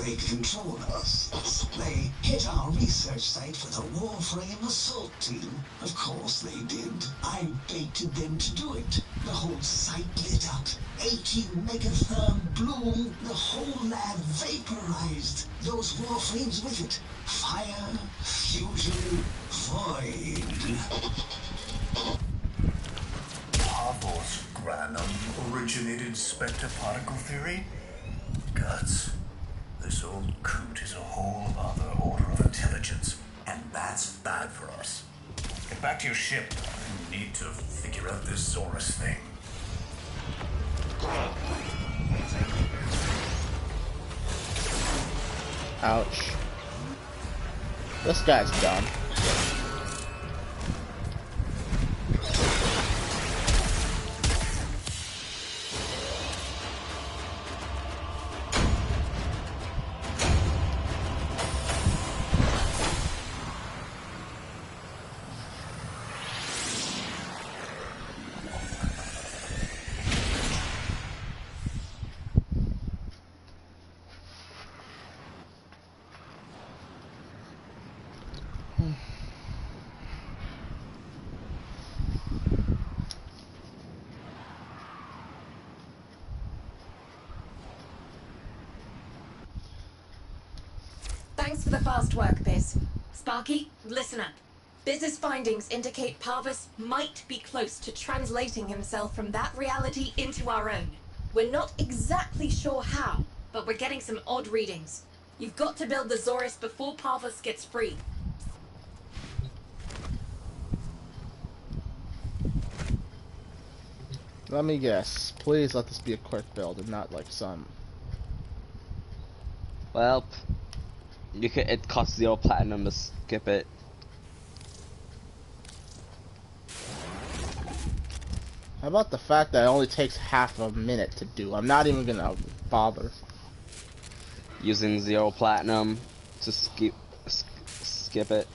They control us. They hit our research site for the Warframe assault team. Of course they did. I baited them to do it. The whole site lit up. 80 megatherm bloom. The whole lab vaporized. Those Warframes with it. Fire, fusion, void. originated spectre particle theory? Guts. This old coot is a whole other order of intelligence, and that's bad for us. Get back to your ship. I need to figure out this Zorus thing. Ouch. This guy's done. Thanks for the fast work, Biz. Sparky, listen up. Biz's findings indicate Parvus might be close to translating himself from that reality into our own. We're not exactly sure how, but we're getting some odd readings. You've got to build the Zorus before Parvus gets free. Let me guess. Please let this be a quick build and not like some. Well, it costs 0 platinum to skip it. How about the fact that it only takes half a minute to do? I'm not even gonna bother. Using 0 platinum to skip it.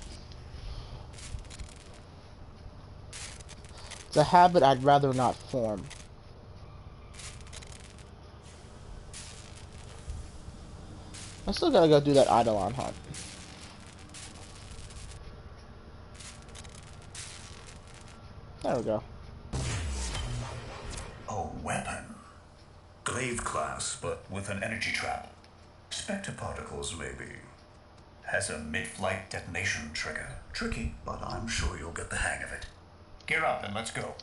It's a habit I'd rather not form. I still gotta go do that Eidolon hunt. There we go. A weapon. Glaive class, but with an energy trap. Spectre particles, maybe. Has a mid-flight detonation trigger. Tricky, but I'm sure you'll get the hang of it. Gear up and let's go.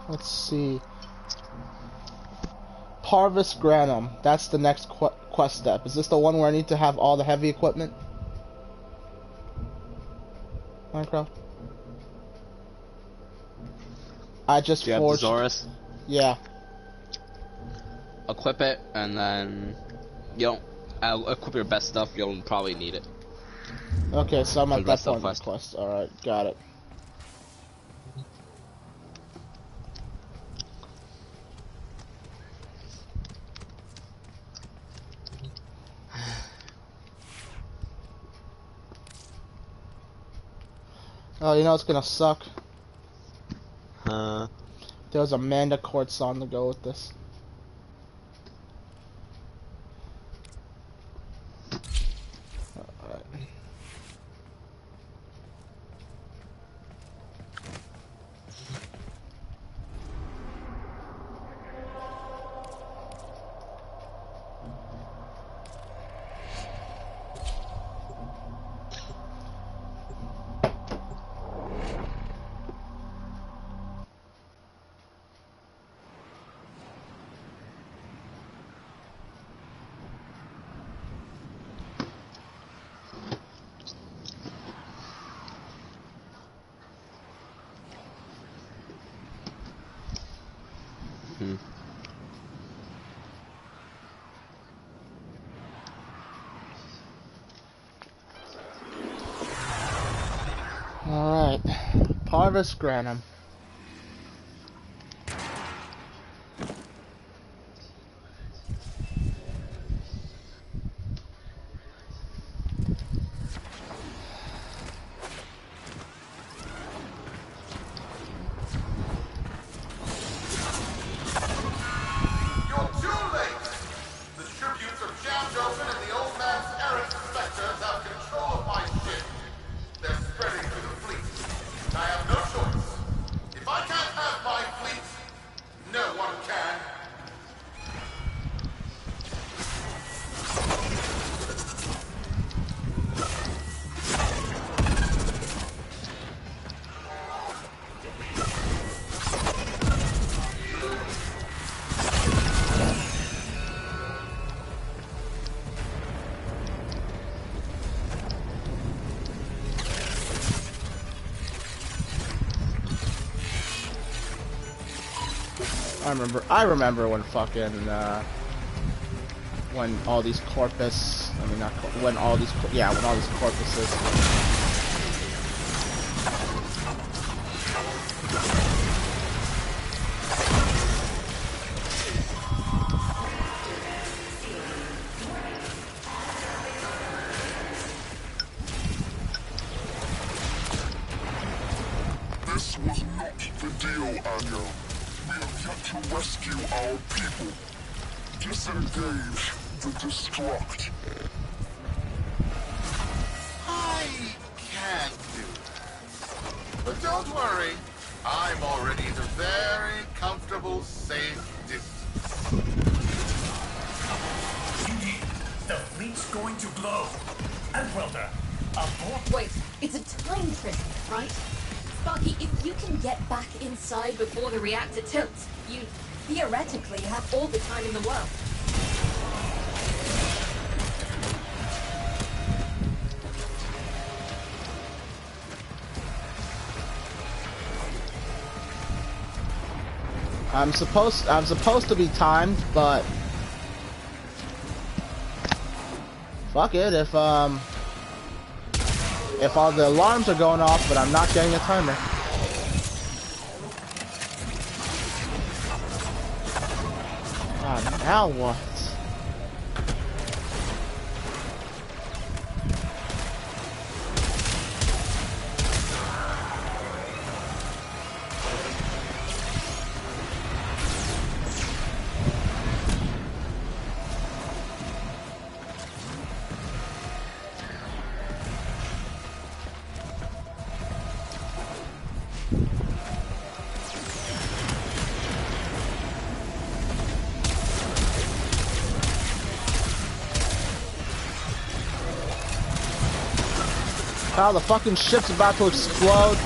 Let's see. Parvus Granum. That's the next quest step. Is this the one where I need to have all the heavy equipment? Minecraft? I just Do you forged... have the Zorus? Yeah. Equip it, and then you don't equip your best stuff. You'll probably need it. Okay, so I'm at that Rest of point of the quest. Alright, got it. Oh, you know what's gonna suck? Huh? There's a Manda Court song to go with this. Alright. Alright. Parvus Granum. I remember when fucking when all these corpus, I mean not when all these corpuses. This was not the deal, Anya. We have yet to rescue our people. Disengage the destruct. I can't do that. But don't worry. I'm already at a very comfortable, safe distance. The fleet's going to blow. And Welder, abort. Wait, it's a time prison, right? Sparky, if you can get back inside before the reactor tilts, you theoretically have all the time in the world. I'm supposed to be timed, but fuck it if all the alarms are going off, but I'm not getting a timer. God, now what? Oh, the fucking ship's about to explode.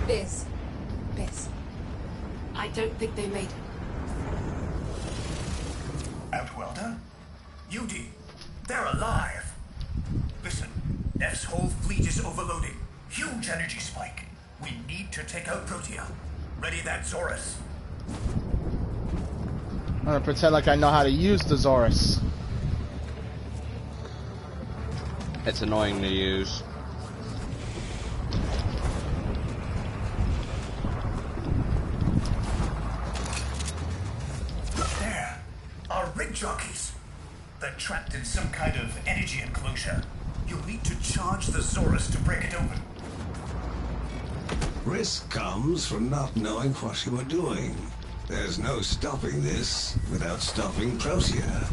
Biz. I don't think they made it. Outwelder? UD, they're alive. Listen, Neff's whole fleet is overloading. Huge energy spike. We need to take out Protea. Ready that Zorus. I'm gonna pretend like I know how to use the Zorus. It's annoying to use. There, our rig jockeys. They're trapped in some kind of energy enclosure. You'll need to charge the Zorus to break it open. Risk comes from not knowing what you are doing. There's no stopping this without stopping Protea.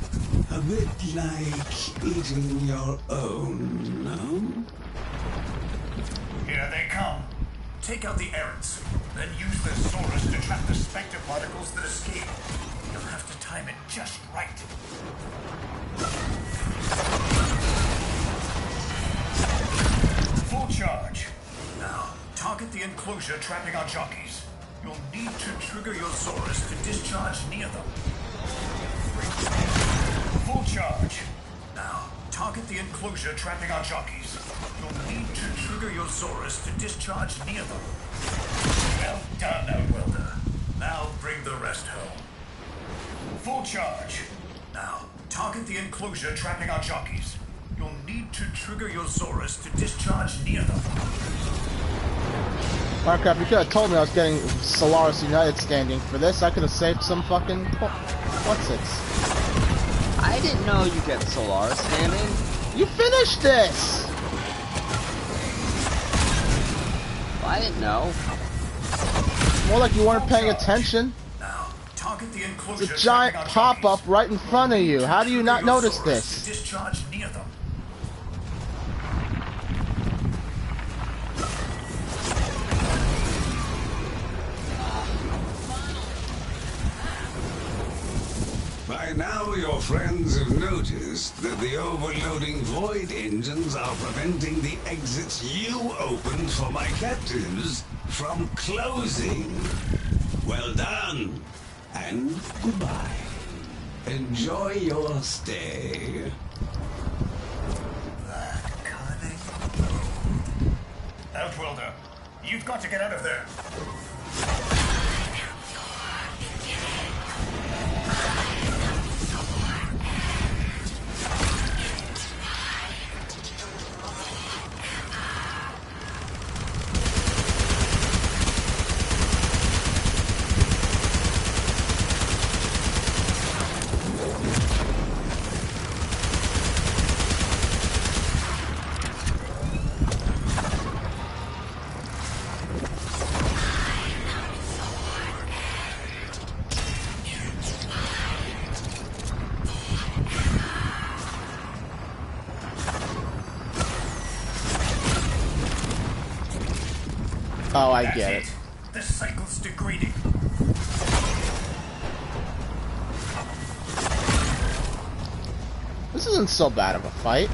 A bit like eating your own, no? Here they come. Take out the errants, then use the Zorus to trap the Spectre particles that escape. You'll have to time it just right. Full charge. Now, target the enclosure trapping our jockeys. You'll need to trigger your Zorus to discharge near them. Full charge. Now, target the enclosure trapping our jockeys. You'll need to trigger your Zorus to discharge near them. Well done, Outwelder. Now bring the rest home. full charge. Now, target the enclosure trapping our jockeys. You'll need to trigger your Zorus to discharge near them. Markrap, you could have told me I was getting Solaris United standing for this. I could have saved some fucking... What's it? I didn't know you get Solaris standing. You finished this! I didn't know. More like you weren't paying attention. Now, target the enclosure. It's a giant pop-up right in front of you. How do you not notice this? Discharge near them. By now, your friends have noticed that the overloading void engines are preventing the exits you opened for my captives from closing. Well done, and goodbye. Enjoy your stay. Outworlder, you've got to get out of there. Oh, I get it. The cycle's degrading. This isn't so bad of a fight.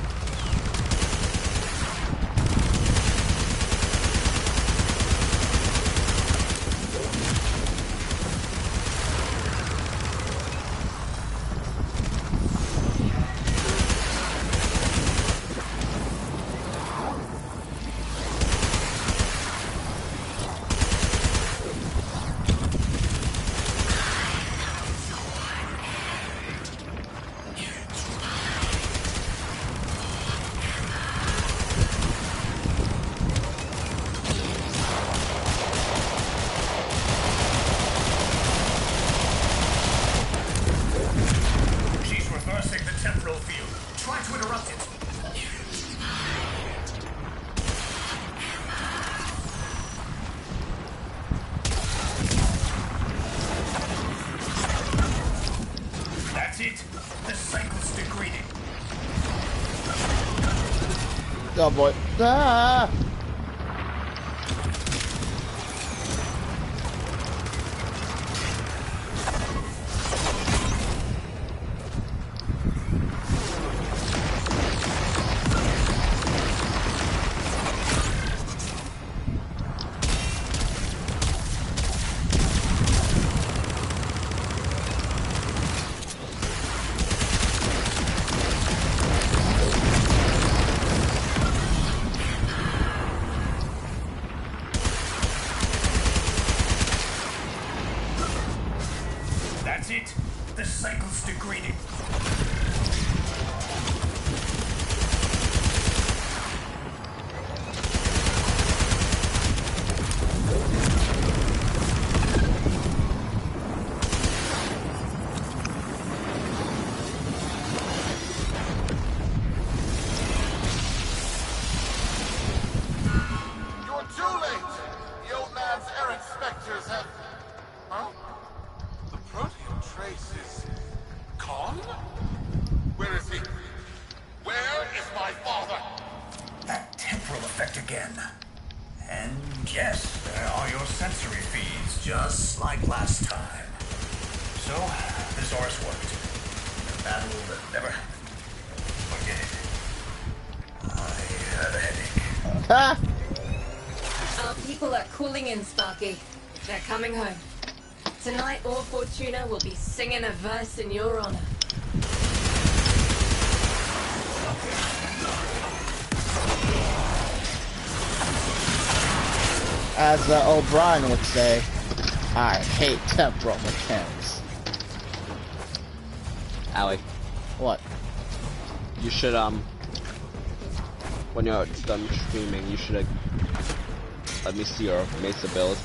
Oh boy. Ah! The cycle's degrading. You're too late! The old man's errant specters have... Huh? The Protean trace is... gone? Where is he? Where is my father? That temporal effect again. And yes, there are your sensory feeds, just like last time. So, the Zorus worked. A battle that never... Forget it. I have a headache. Ha! Our people are calling in, Sparky. They're coming home. Tonight, Or Fortuna will be singing a verse in your honor. As O'Brien would say, I hate temporal mechanics. Allie, What? you should when you're done streaming, you should let me see your Mesa build.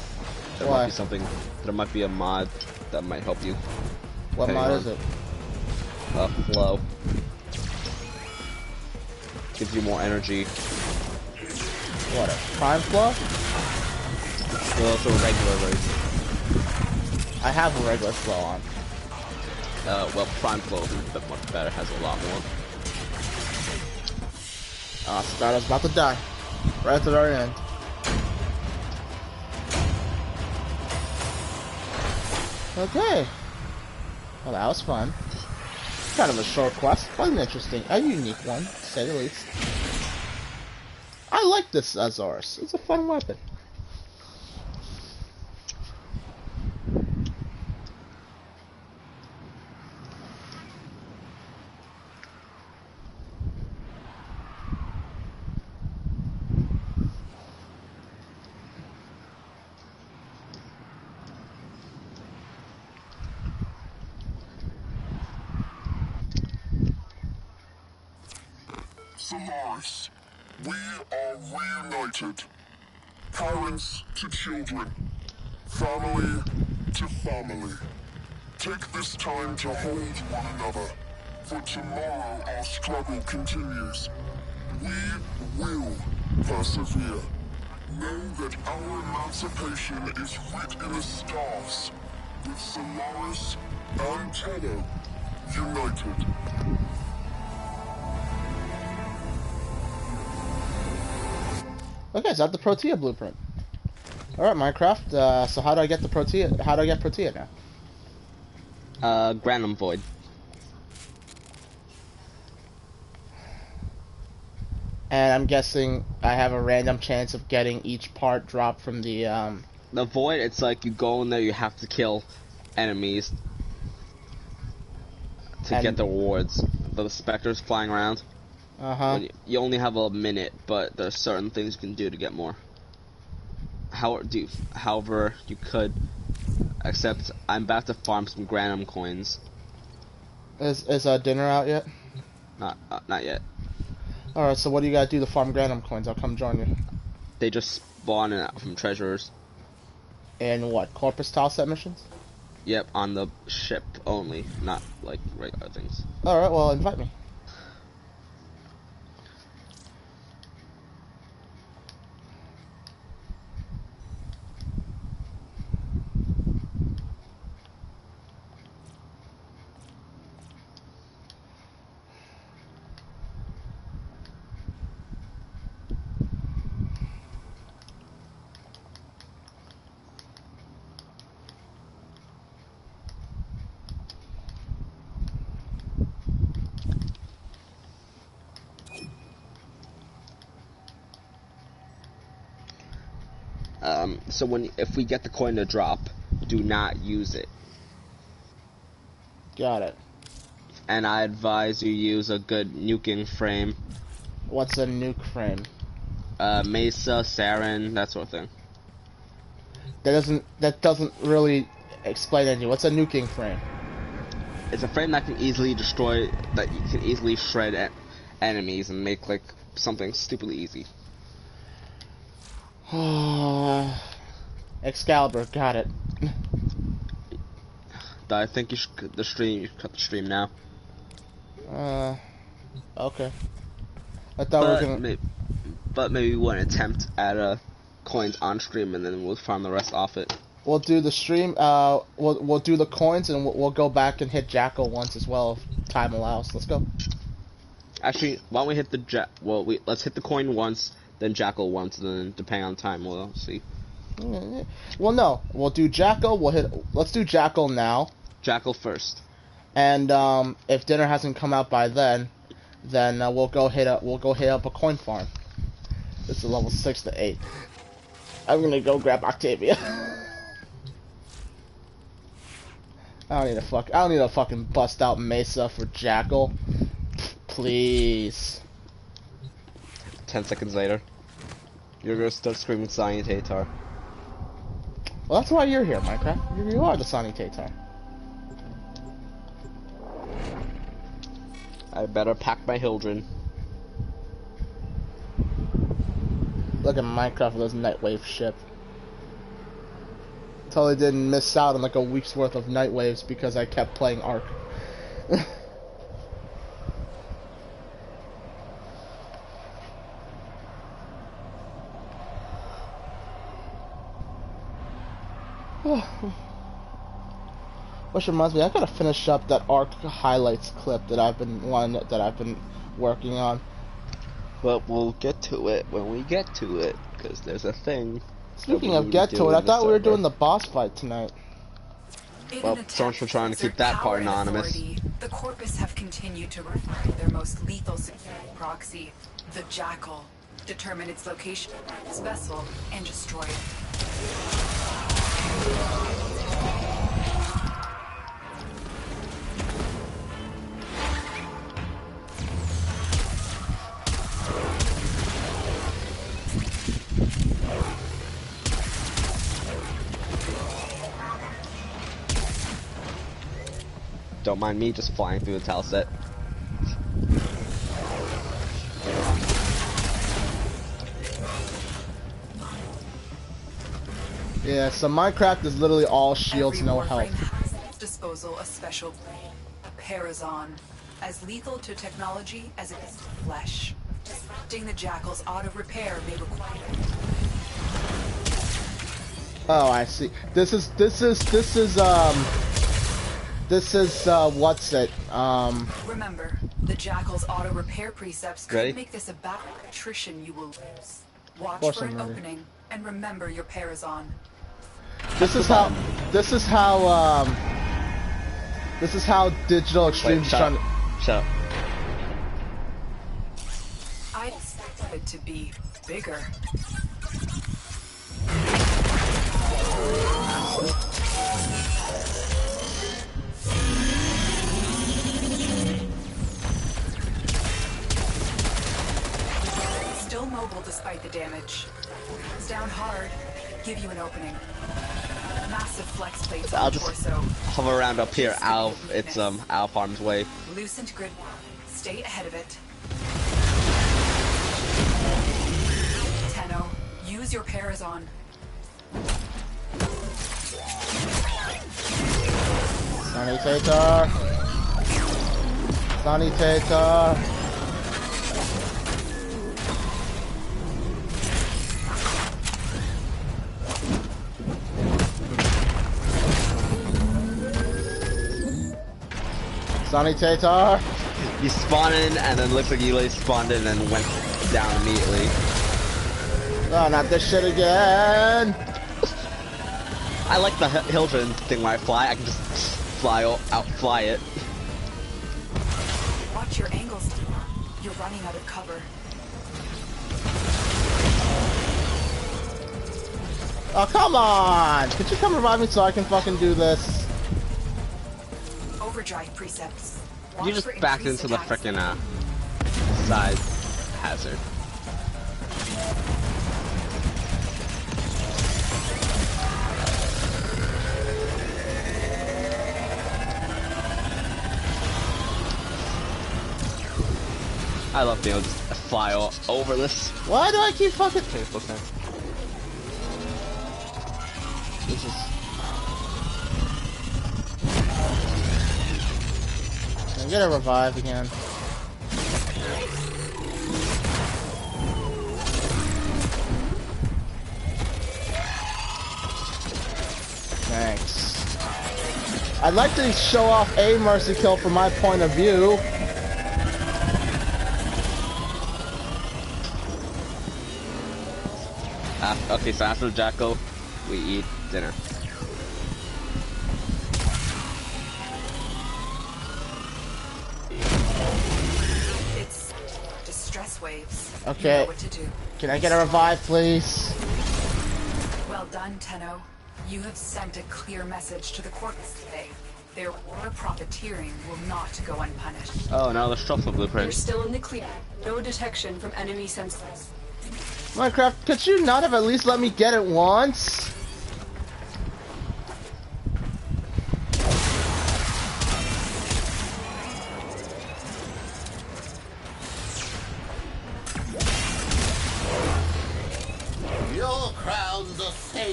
There Why? might be something. There might be a mod that might help you. What mod is it? Flow. Gives you more energy. What, a prime flow? Well, also a regular version. I have a regular flow on. Well, prime flow is a bit much better. Has a lot more. Oh, Spartow's about to die. Right at the very end. Okay. Well, that was fun. Kind of a short quest, but an interesting, a unique one, to say the least. I like this Azores. It's a fun weapon. Solaris, we are reunited. Parents to children. Family to family. Take this time to hold one another. For tomorrow our struggle continues. We will persevere. Know that our emancipation is writ in the stars. With Solaris and Telo united. Okay, so I have the Protea blueprint. Alright, Minecraft, so how do I get the Protea? How do I get Protea now? Granum Void. And I'm guessing I have a random chance of getting each part dropped from the, The Void, it's like you go in there, you have to kill enemies to get the rewards. The specters flying around. Uh-huh. You only have a minute, but there's certain things you can do to get more. However, you could, except I'm about to farm some Granum coins. Is dinner out yet? Not yet. Alright, so what do you gotta do to farm Granum coins? I'll come join you. They just spawn out from treasures. And what, corpus tile set missions? Yep, on the ship only, not like regular things. Alright, well, invite me. So if we get the coin to drop, do not use it. Got it. And I advise you use a good nuking frame. What's a nuke frame? Mesa, Sarin, that sort of thing. That doesn't really explain anything. What's a nuking frame? It's a frame that can easily destroy, that you can easily shred enemies and make like something stupidly easy. Excalibur, got it. I think you should cut the stream. You should cut the stream now. Okay. I thought we were gonna. But maybe one attempt at coins on stream, and then we'll farm the rest off it. We'll do the stream. We'll do the coins, and we'll go back and hit Jackal once as well if time allows. Let's go. Actually, why don't we hit the let's hit the coin once, then Jackal once, and then depending on time, we'll see. Well, no, we'll do Jackal. Let's do Jackal now. Jackal first. And if dinner hasn't come out by then we'll go hit up a coin farm. This is level 6 to 8. I'm gonna go grab Octavia. I don't need a fucking bust out Mesa for Jackal. Please. 10 seconds later, you're gonna start screaming Sonny Tatar. Well, that's why you're here, Minecraft. You are the Sonny Tatar. I better pack my Hildren. Look at Minecraft with those Nightwave ship. Totally didn't miss out on like a week's worth of Nightwaves because I kept playing Ark. Which reminds me, I gotta finish up that Ark highlights clip that I've been working on. But we'll get to it when we get to it, because there's a thing. Speaking of get to it, I thought we were doing the boss fight tonight. Well, so much for trying to keep that part anonymous. The Corpus have continued to refine their most lethal security proxy, the Jackal. Determine its location, its vessel, and destroy it. Don't mind me just flying through the tile set. Yeah, so Minecraft is literally all shields, no health. Has at its disposal a special blade, a Parazon, as lethal to technology as it is to flesh. Disrupting the Jackal's auto repair may require. Oh, I see. This is what's it? Remember, the Jackal's auto repair precepts could Ready? make this a battle of attrition you will lose. Watch course for I'm an ready. opening and remember your Parazon. This is how Digital Extremes is Shut trying up. to... Shut up. I expected it to be bigger. Still mobile despite the damage. It's down hard. Give you an opening. Massive flex plates I'll on just torso. hover around up here out of its out of harm's way. Loosened grid. Stay ahead of it. Tenno, use your Parazon. Sanitator. Sanitator. Sanitator. You spawn in and then looks like you like spawned in and went down immediately. Oh, not this shit again. I like the Hildren thing when I fly. I can just fly it. Watch your angles. You're running out of cover. Oh, come on! Could you come revive me so I can fucking do this? Overdrive precepts. You just backed into the frickin' side hazard. I love being able to just fly all over this. Why do I keep fucking... Okay, okay. This is... Can I get a revive again? Thanks. I'd like to show off a mercy kill from my point of view. Okay, so after Jackal, we eat dinner. It's distress waves. Okay. You know what to do. Can I get a revive, please? Well done, Tenno. You have sent a clear message to the Corpus today. Their war profiteering will not go unpunished. Oh no, the structural You're blueprints. still in the clear. No detection from enemy sensors. Minecraft, could you not have at least let me get it once?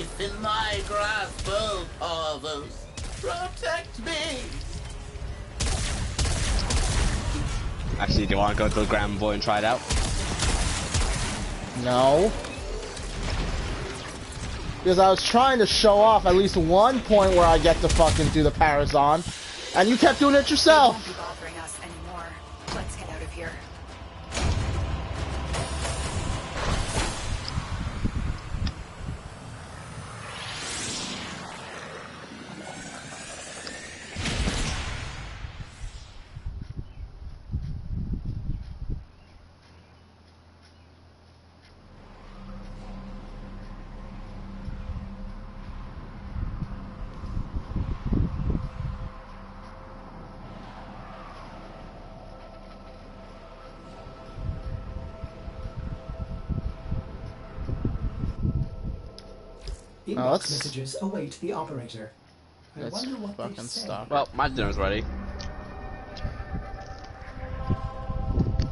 safe in my grasp, oh Parvos. Protect me! Actually, do you want to go to the Grand Boy and try it out? No. Because I was trying to show off at least one point where I get to fucking do the Parazon, and you kept doing it yourself. They won't be bothering us anymore. Let's get out of here. Let's- Messages await the operator. I Let's wonder what they fucking say. stop. Well, my dinner's ready.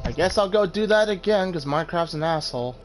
I guess I'll go do that again, because Minecraft's an asshole.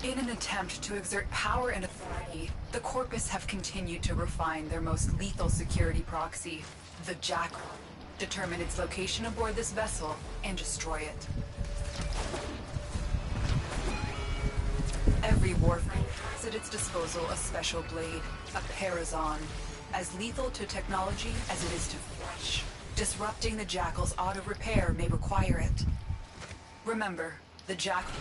In an attempt to exert power and authority, the Corpus have continued to refine their most lethal security proxy, the Jackal. Determine its location aboard this vessel and destroy it. Every Warframe has at its disposal a special blade, a Parazon, as lethal to technology as it is to flesh. Disrupting the Jackal's auto-repair may require it. Remember, the Jackal...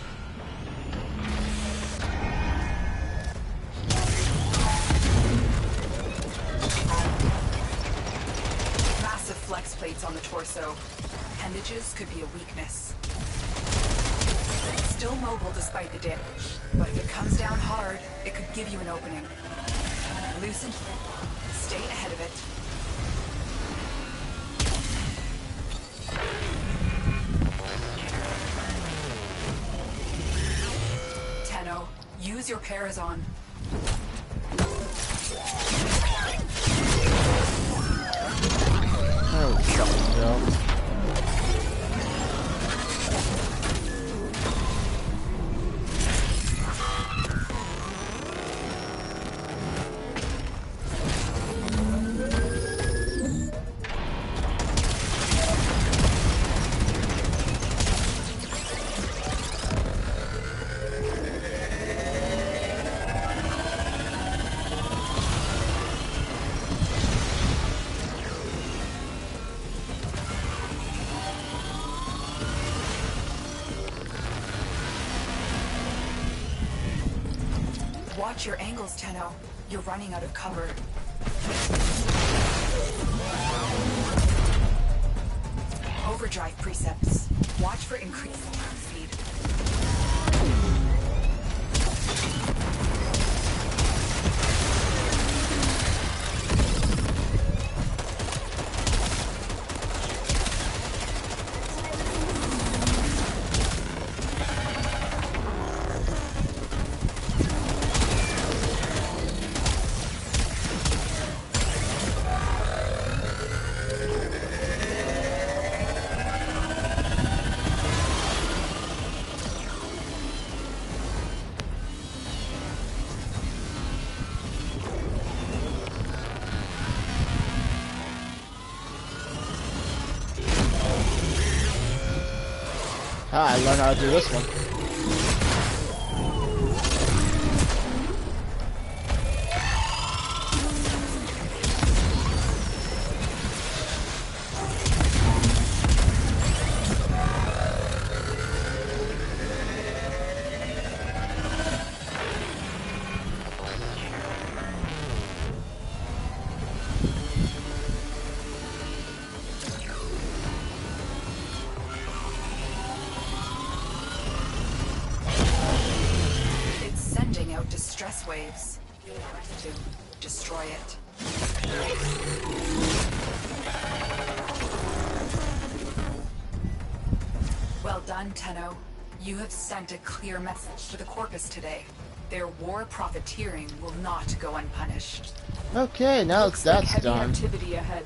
Massive flex plates on the torso. Appendages could be a weakness. Still mobile despite the damage, but if it comes down hard, it could give you an opening. Loosen, stay ahead of it. Tenno, use your Parazon. Oh, fucking hell. Watch your angles, Tenno. You're running out of cover. Overdrive precepts. Watch for increased speed. Ah, I learned how to do this one. out distress waves. To destroy it. Well done, Tenno. You have sent a clear message to the Corpus today. Their war profiteering will not go unpunished. Okay, now Looks like that's heavy done. activity ahead.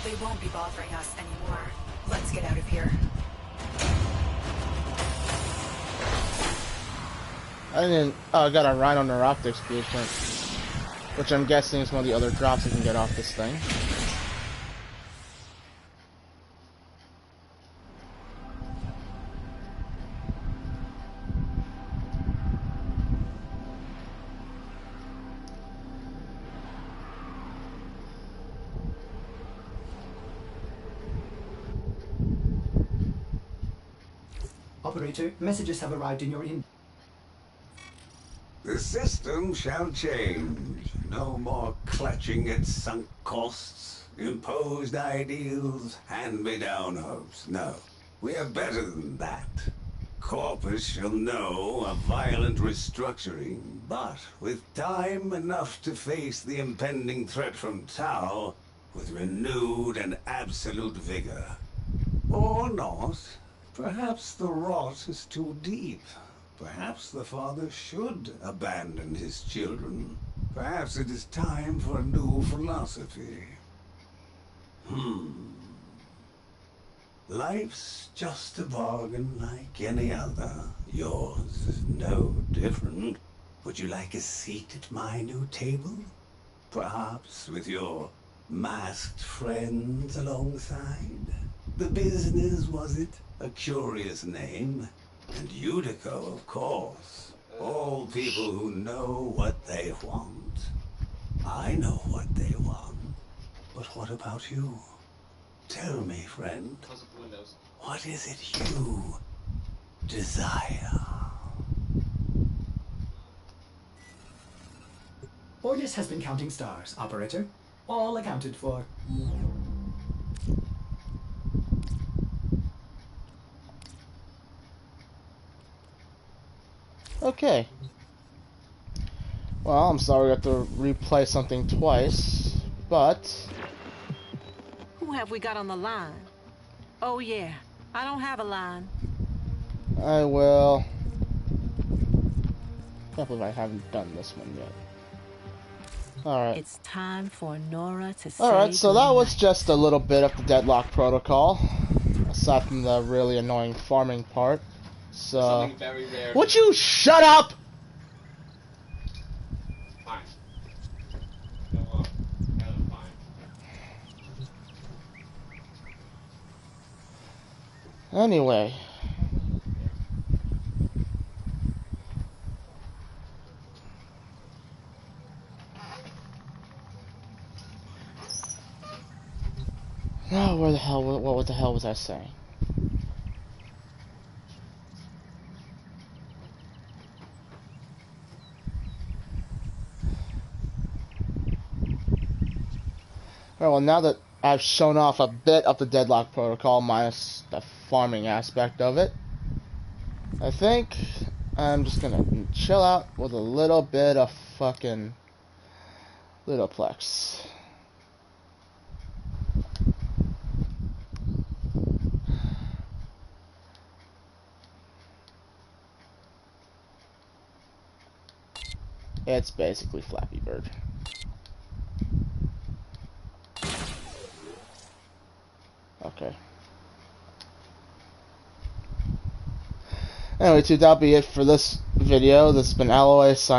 They won't be bothering us anymore. Let's get out of here. I didn't. Oh, I got a Rhino Neuroptics blueprint, which I'm guessing is one of the other drops I can get off this thing. Operator, messages have arrived in your in. The system shall change. No more clutching at sunk costs, imposed ideals, hand-me-down hopes. No, we are better than that. Corpus shall know a violent restructuring, but with time enough to face the impending threat from Tau with renewed and absolute vigor. Or not. Perhaps the rot is too deep. Perhaps the father should abandon his children. Perhaps it is time for a new philosophy. Life's just a bargain like any other. Yours is no different. Would you like a seat at my new table? Perhaps with your masked friends alongside? The business, was it? A curious name. And Unico, of course. All people who know what they want. I know what they want. But what about you? Tell me, friend. What is it you desire? Ordis has been counting stars, Operator. All accounted for. Okay. Well, I'm sorry we have to replay something twice, but... Who have we got on the line? Oh yeah, I don't have a line. I will... Can't believe I haven't done this one yet. Alright. It's time for Nora to say Alright, so that was goodnight. just a little bit of the Deadlock protocol. Aside from the really annoying farming part. So... Something very rare. Would you shut up?! Fine. No, fine. Anyway. Oh, where the hell, what the hell was I saying? Alright, well now that I've shown off a bit of the Deadlock protocol minus the farming aspect of it, I think I'm just gonna chill out with a little bit of fucking Ludoplex. It's basically Flappy Bird. Okay. Anyway, that'll be it for this video. This has been Alloy signing